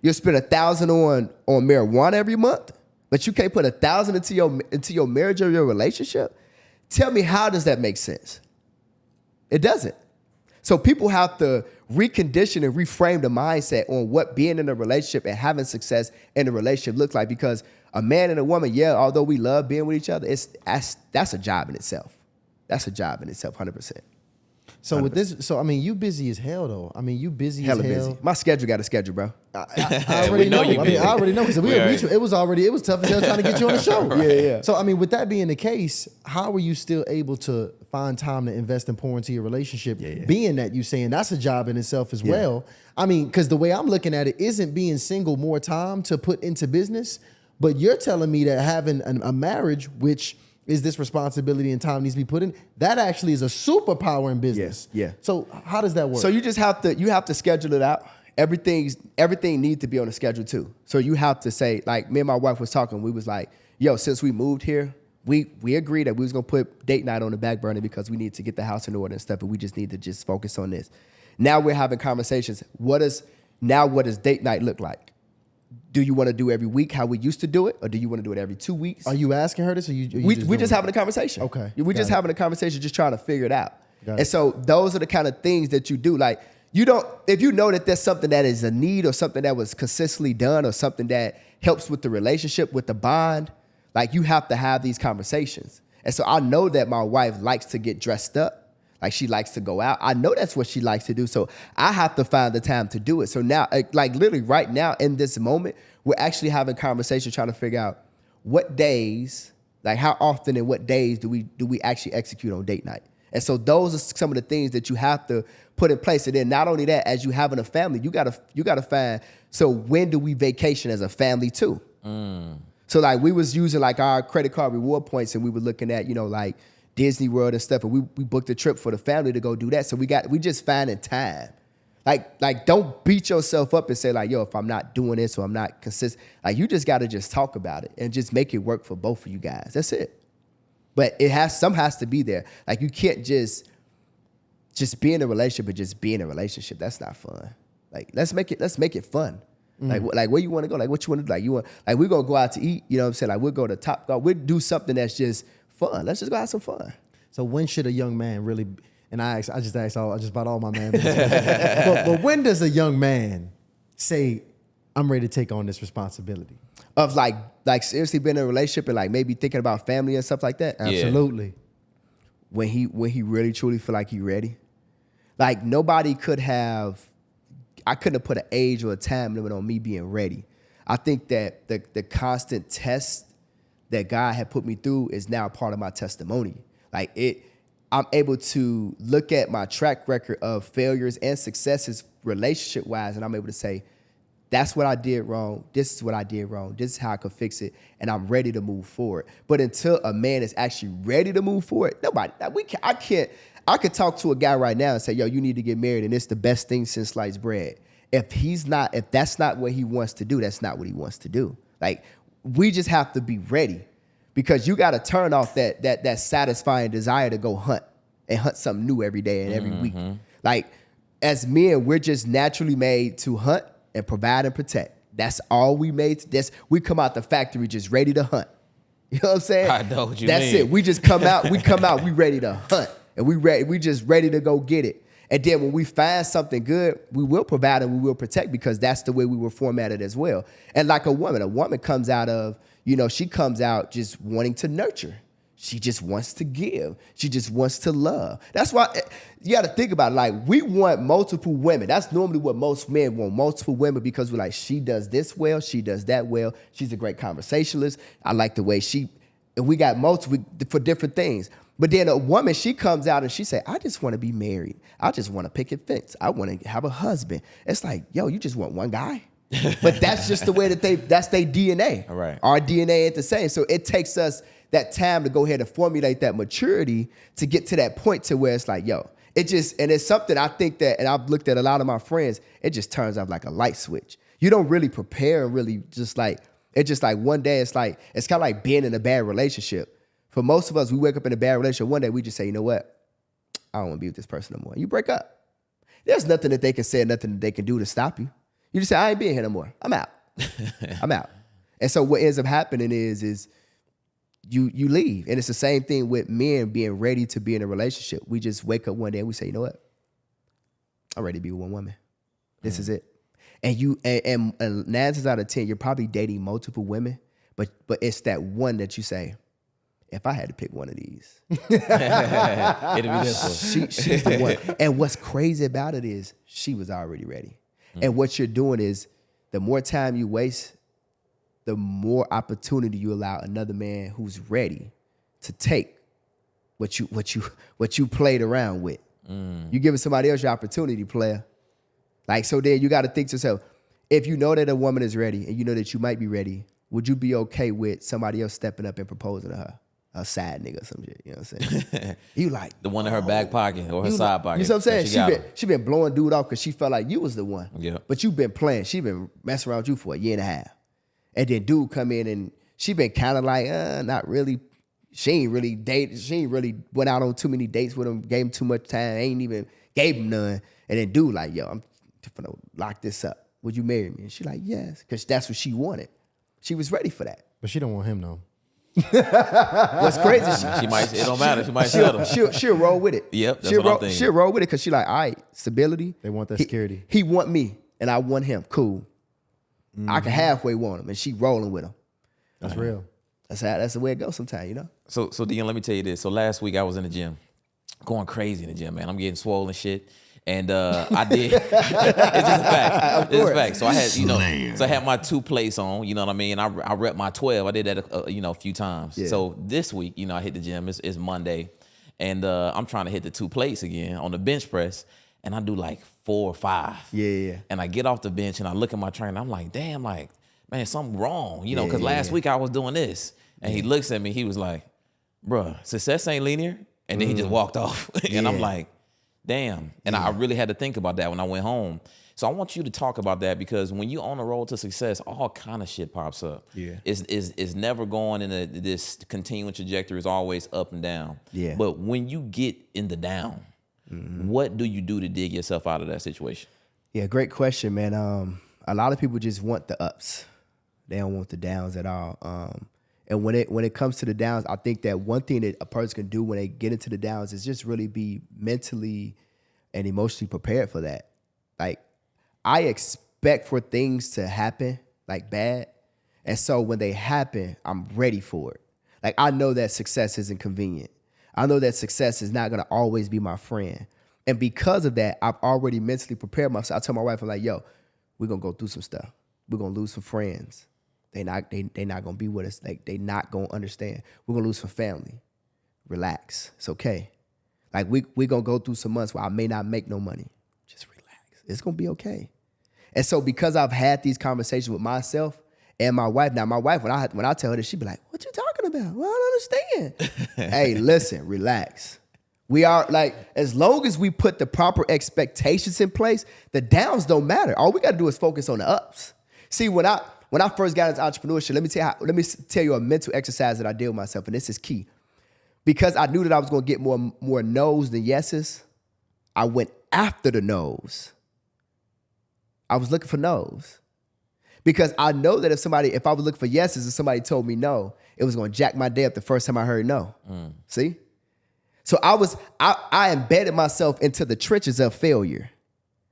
You'll spend $1,000 on marijuana every month, but you can't put $1,000 into your marriage or your relationship? Tell me, how does that make sense? It doesn't. So people have to recondition and reframe the mindset on what being in a relationship and having success in a relationship looks like. Because a man and a woman, yeah, although we love being with each other, that's a job in itself. That's a job in itself, 100%. So with this, so I mean, you busy as hell though. I mean, you busy Hella as hell. busy. My schedule got a schedule, bro. I already know. you I mean, busy. I already know. So it was tough as hell trying to get you on the show. Yeah. So I mean, with that being the case, how are you still able to find time to invest and pour into your relationship? Being that you saying that's a job in itself as well. I mean, because the way I'm looking at it isn't being single more time to put into business, but you're telling me that having a marriage, which is this responsibility and time needs to be put in, that actually is a superpower in business. Yeah. So how does that work? So you just have to schedule it out. Everything needs to be on a schedule too. So you have to say, like me and my wife was talking, we was like, yo, since we moved here, we agreed that we was gonna put date night on the back burner because we need to get the house in order and stuff, and we just need to just focus on this. Now we're having conversations. What does date night look like? Do you want to do every week how we used to do it, or do you want to do it every 2 weeks? Are you asking her this, or We just having a conversation. Okay. We're just having a conversation, just trying to figure it out. Got it. And so those are the kind of things that you do. Like, if you know that there's something that is a need or something that was consistently done or something that helps with the relationship, with the bond, like you have to have these conversations. And so I know that my wife likes to get dressed up. Like she likes to go out. I know that's what she likes to do. So I have to find the time to do it. So now, like literally right now in this moment, we're actually having conversations trying to figure out what days, like how often and what days do we actually execute on date night. And so those are some of the things that you have to put in place. And then not only that, as you having a family, you gotta find, so when do we vacation as a family too? So like we was using like our credit card reward points, and we were looking at, like Disney World and stuff, and we booked a trip for the family to go do that. So we just finding time. Like don't beat yourself up and say like, yo, if I'm not doing this or I'm not consistent, like you just gotta just talk about it and just make it work for both of you guys. That's it. But some has to be there. Like you can't just be in a relationship and just be in a relationship. That's not fun. Like let's make it fun. Like where you want to go, like what you want to do. Like we're gonna go out to eat, you know what I'm saying? Like we'll go to Topgolf, we'll do something that's just fun. Let's just go have some fun. So when should a young man really? And I just bought all my man. but when does a young man say, "I'm ready to take on this responsibility"? Of like seriously being in a relationship and like maybe thinking about family and stuff like that. Yeah. Absolutely. When he really truly feel like he ready. Like nobody could have. I couldn't have put an age or a time limit on me being ready. I think that the constant test that God had put me through is now part of my testimony. I'm able to look at my track record of failures and successes relationship-wise, and I'm able to say, that's what I did wrong. This is what I did wrong. This is how I could fix it, and I'm ready to move forward. But until a man is actually ready to move forward, nobody. I can't. I could talk to a guy right now and say, yo, you need to get married, and it's the best thing since sliced bread. If that's not what he wants to do, that's not what he wants to do. Like, we just have to be ready, because you got to turn off that satisfying desire to go hunt something new every day and every week. Like, as men, we're just naturally made to hunt and provide and protect. That's all we made. We come out the factory just ready to hunt. You know what I'm saying? I know what you That's mean. it. We just come out. We ready to hunt, and we just ready to go get it. And then when we find something good, we will provide and we will protect, because that's the way we were formatted as well. And like a woman comes out of, she comes out just wanting to nurture. She just wants to give. She just wants to love. That's why you got to think about it. Like, we want multiple women. That's normally what most men want, multiple women, because we're like, she does this well, she does that well. She's a great conversationalist. I like the way and we got multiple for different things. But then a woman, she comes out and she say, I just want to be married. I just want to pick a fence. I want to have a husband. It's like, yo, you just want one guy? But that's just the way that's their DNA. All right. Our DNA ain't the same. So it takes us that time to go ahead and formulate that maturity to get to that point to where it's like, yo, and it's something I think that, and I've looked at a lot of my friends, it just turns off like a light switch. You don't really prepare and really just like, it's just like one day it's kind of like being in a bad relationship. For most of us, we wake up in a bad relationship. One day we just say, you know what? I don't want to be with this person no more. You break up. There's nothing that they can say, nothing that they can do to stop you. You just say, I ain't being here no more. I'm out. I'm out. And so what ends up happening is you leave. And it's the same thing with men being ready to be in a relationship. We just wake up one day and we say, you know what? I'm ready to be with one woman. This is it. And you and 9 times out of 10, you're probably dating multiple women, but it's that one that you say, if I had to pick one of these, It'd be this one. she's the one. And what's crazy about it is she was already ready. And what you're doing is the more time you waste, the more opportunity you allow another man who's ready to take what you played around with. You giving somebody else your opportunity, player. Like, so then you got to think to yourself, if you know that a woman is ready and you know that you might be ready, would you be okay with somebody else stepping up and proposing to her? A side nigga or some shit, you know what I'm saying? You like The one in her back pocket or her side pocket. You know what I'm that saying? got She been blowing dude off because she felt like you was the one. Yeah. But you been playing. She been messing around with you for a year and a half. And then dude come in and she been kind of like, not really. She ain't really dated. She ain't really went out on too many dates with him, gave him too much time, ain't even gave him none. And then dude like, yo, I'm gonna lock this up. Would you marry me? And she like, yes, because that's what she wanted. She was ready for that. But she don't want him though. What's crazy? She might. It don't matter. She might settle. She'll roll with it. Yep, that's she'll what I'm roll, thinking. She'll roll with it because she like, all right, stability. They want that security. He want me, and I want him. Cool. I can halfway want him, and she rolling with him. That's real. That's the way it goes sometimes, you know? So Dion, let me tell you this. So last week I was in the gym, going crazy in the gym, man. I'm getting swollen shit. And I did. It's just a fact. It's a fact. So I had, so I had my 2 plates on. You know what I mean? I repped my 12. I did that, a few times. Yeah. So this week, I hit the gym. It's Monday, and I'm trying to hit the 2 plates again on the bench press, and I do like 4 or 5. Yeah. And I get off the bench and I look at my trainer. I'm like, damn, like, man, something wrong. Because last week I was doing this, and he looks at me. He was like, bruh, success ain't linear. And then he just walked off, and I'm like, damn. And I really had to think about that when I went home. So I want you to talk about that, because when you on the road to success, all kind of shit pops up. Yeah. It's never going in this continuing trajectory. Is always up and down. Yeah. But when you get in the down, what do you do to dig yourself out of that situation? Yeah, great question, man. A lot of people just want the ups. They don't want the downs at all. And when it comes to the downs, I think that one thing that a person can do when they get into the downs is just really be mentally and emotionally prepared for that. Like, I expect for things to happen, like bad. And so when they happen, I'm ready for it. Like, I know that success isn't convenient. I know that success is not going to always be my friend. And because of that, I've already mentally prepared myself. I tell my wife, I'm like, yo, we're going to go through some stuff. We're going to lose some friends. They not gonna be with us. Like, they not gonna understand. We're gonna lose some family. Relax. It's okay. Like, we gonna go through some months where I may not make no money. Just relax. It's gonna be okay. And so because I've had these conversations with myself and my wife. Now, my wife, when I tell her this, she be like, "What you talking about? Well, I don't understand." Hey, listen, relax. We are like, as long as we put the proper expectations in place, the downs don't matter. All we gotta do is focus on the ups. See, when I first got into entrepreneurship, let me tell you a mental exercise that I did with myself, and this is key. Because I knew that I was going to get more no's than yeses, I went after the no's. I was looking for no's. Because I know that if I was looking for yeses and somebody told me no, it was going to jack my day up the first time I heard no. See? So I embedded myself into the trenches of failure.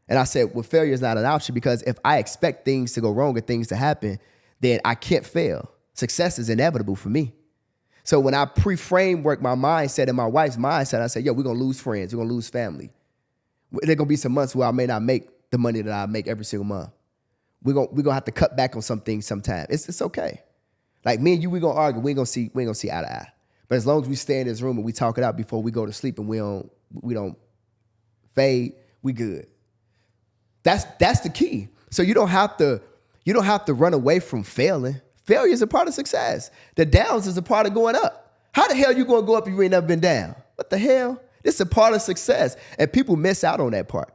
And I said, well, failure is not an option, because if I expect things to go wrong and things to happen, then I can't fail. Success is inevitable for me. So when I pre-framework my mindset and my wife's mindset, I said, yo, we're going to lose friends. We're going to lose family. There are going to be some months where I may not make the money that I make every single month. We're gonna have to cut back on some things sometime. It's okay. Like, me and you, we're going to argue. We ain't going to see eye to eye. But as long as we stay in this room and we talk it out before we go to sleep and we don't fade, we good. That's the key. So you don't have to run away from failing. Failure is a part of success. The downs is a part of going up. How the hell you gonna go up if you ain't never been down? What the hell? This is a part of success. And people miss out on that part.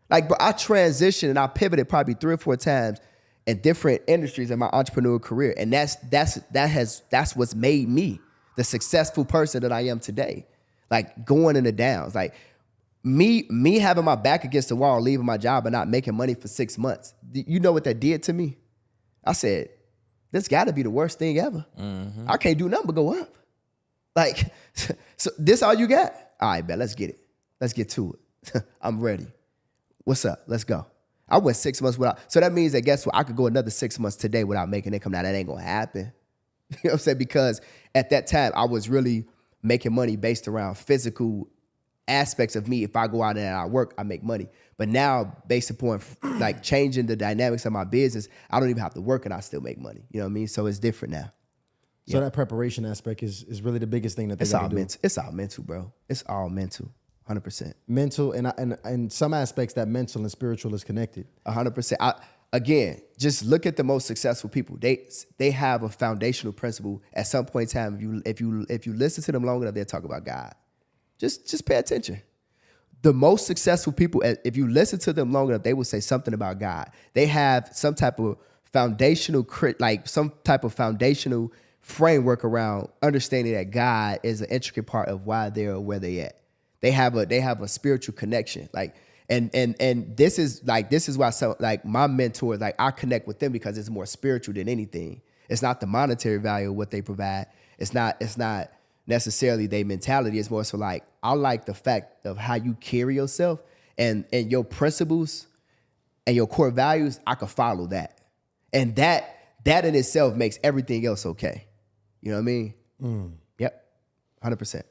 Like, bro, I transitioned and I pivoted probably 3 or 4 times in different industries in my entrepreneurial career. And that's what's made me the successful person that I am today. Like, going in the downs. Like, me having my back against the wall, leaving my job and not making money for 6 months. You know what that did to me? I said, this got to be the worst thing ever. I can't do nothing but go up. Like, so this all you got? All right, bet, let's get it. Let's get to it. I'm ready. What's up? Let's go. I went 6 months without. So that means that guess what? I could go another 6 months today without making income. Now that ain't gonna happen. You know what I'm saying? Because at that time I was really making money based around physical aspects of me. If I go out and I work, I make money. But now based upon like changing the dynamics of my business, I don't even have to work and I still make money. You know what I mean? So it's different now. So that preparation aspect is really the biggest thing that they gotta do. It's all mental, bro. It's all mental. 100%. Mental and some aspects that mental and spiritual is connected. 100%. Again, just look at the most successful people. They have a foundational principle. At some point in time, if you listen to them long enough, they'll talk about God. Just pay attention. The most successful people, if you listen to them long enough, they will say something about God. They have some type of foundational framework around understanding that God is an intricate part of why they're where they at. They have a spiritual connection. Like, and this is why my mentors, like I connect with them because it's more spiritual than anything. It's not the monetary value of what they provide. It's not necessarily their mentality. It's more so like I like the fact of how you carry yourself and your principles and your core values. I could follow that, and that in itself makes everything else okay. You know what I mean? Yep, 100%.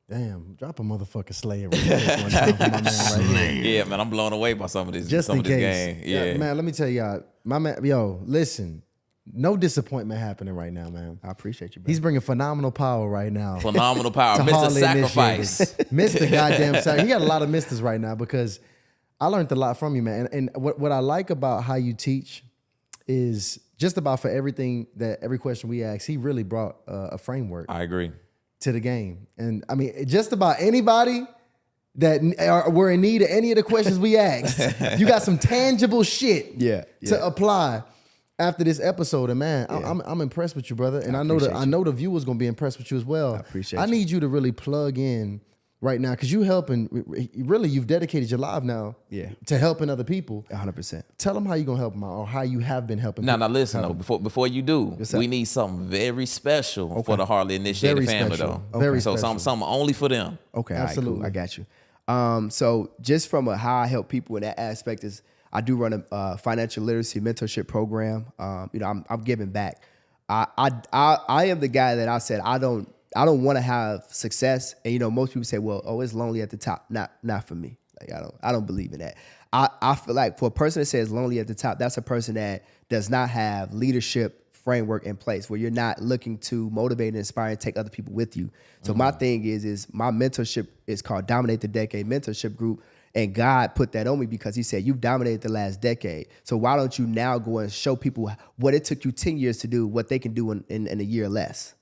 Damn, drop a motherfucking Slayer right quick one time for my man right here. Yeah, man, I'm blown away by some of this. Just some in of this case. game. Yeah, man, let me tell y'all, my man, listen, no disappointment happening right now, man. I appreciate you, bro. He's bringing phenomenal power right now. Phenomenal power. to Mr. Harley Sacrifice. Mr. Goddamn Sacrifice. He got a lot of misters right now because I learned a lot from you, man. And what I like about how you teach is just about for every question we ask, he really brought a framework. I agree. To the game. And I mean, just about anybody that were in need of any of the questions we asked, you got some tangible shit to apply after this episode. And man, I'm impressed with you, brother. And I know the viewers gonna be impressed with you as well. I appreciate I need you to really plug in right now because you've dedicated your life now to helping other people. 100%. Tell them how you gonna help them out or how you have been helping people. Now listen though, before you do, we need something very special for the Harley Initiated family though. Very so special. something only for them. Okay, absolutely. All right, cool. I got you. So just from how I help people in that aspect is I do run a financial literacy mentorship program. I'm giving back. I am the guy that I said I don't want to have success. And most people say, well, it's lonely at the top. Not for me. Like I don't believe in that. I feel like for a person that says lonely at the top, that's a person that does not have leadership framework in place where you're not looking to motivate and inspire and take other people with you. So my thing is my mentorship is called Dominate the Decade Mentorship Group. And God put that on me because he said, you've dominated the last decade. So why don't you now go and show people what it took you 10 years to do, what they can do in a year less?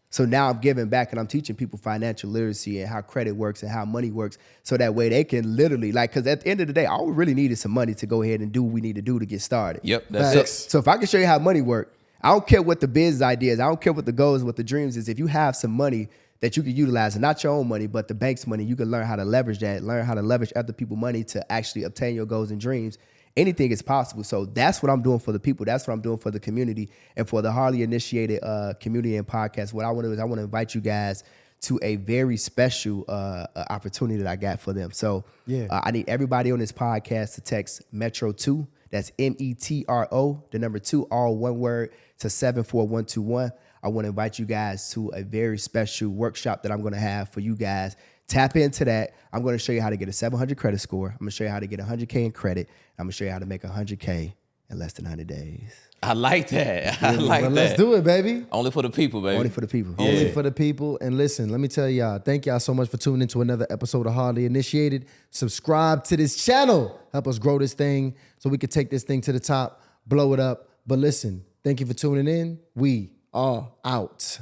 So now I'm giving back and I'm teaching people financial literacy and how credit works and how money works. So that way they can literally because at the end of the day, all we really need is some money to go ahead and do what we need to do to get started. Yep, that's it. So if I can show you how money works, I don't care what the business idea is. I don't care what the goals, what the dreams is. If you have some money that you can utilize, and not your own money, but the bank's money, you can learn how to leverage that, learn how to leverage other people's money to actually obtain your goals and dreams. Anything is possible. So that's what I'm doing for the people. That's what I'm doing for the community and for the Harley Initiated community and podcast. What I want to do is I want to invite you guys to a very special opportunity that I got for them. So I need everybody on this podcast to text Metro 2. That's METRO, the number 2, all one word, to 74121. I want to invite you guys to a very special workshop that I'm going to have for you guys. Tap into that. I'm going to show you how to get a 700 credit score. I'm going to show you how to get 100K in credit. I'm going to show you how to make 100K in less than 100 days. I like that. I like that. Let's do it, baby. Only for the people, baby. Only for the people. Only for the people. And listen, let me tell y'all, thank y'all so much for tuning into another episode of Harley Initiated. Subscribe to this channel. Help us grow this thing so we can take this thing to the top, blow it up. But listen, thank you for tuning in. We are out.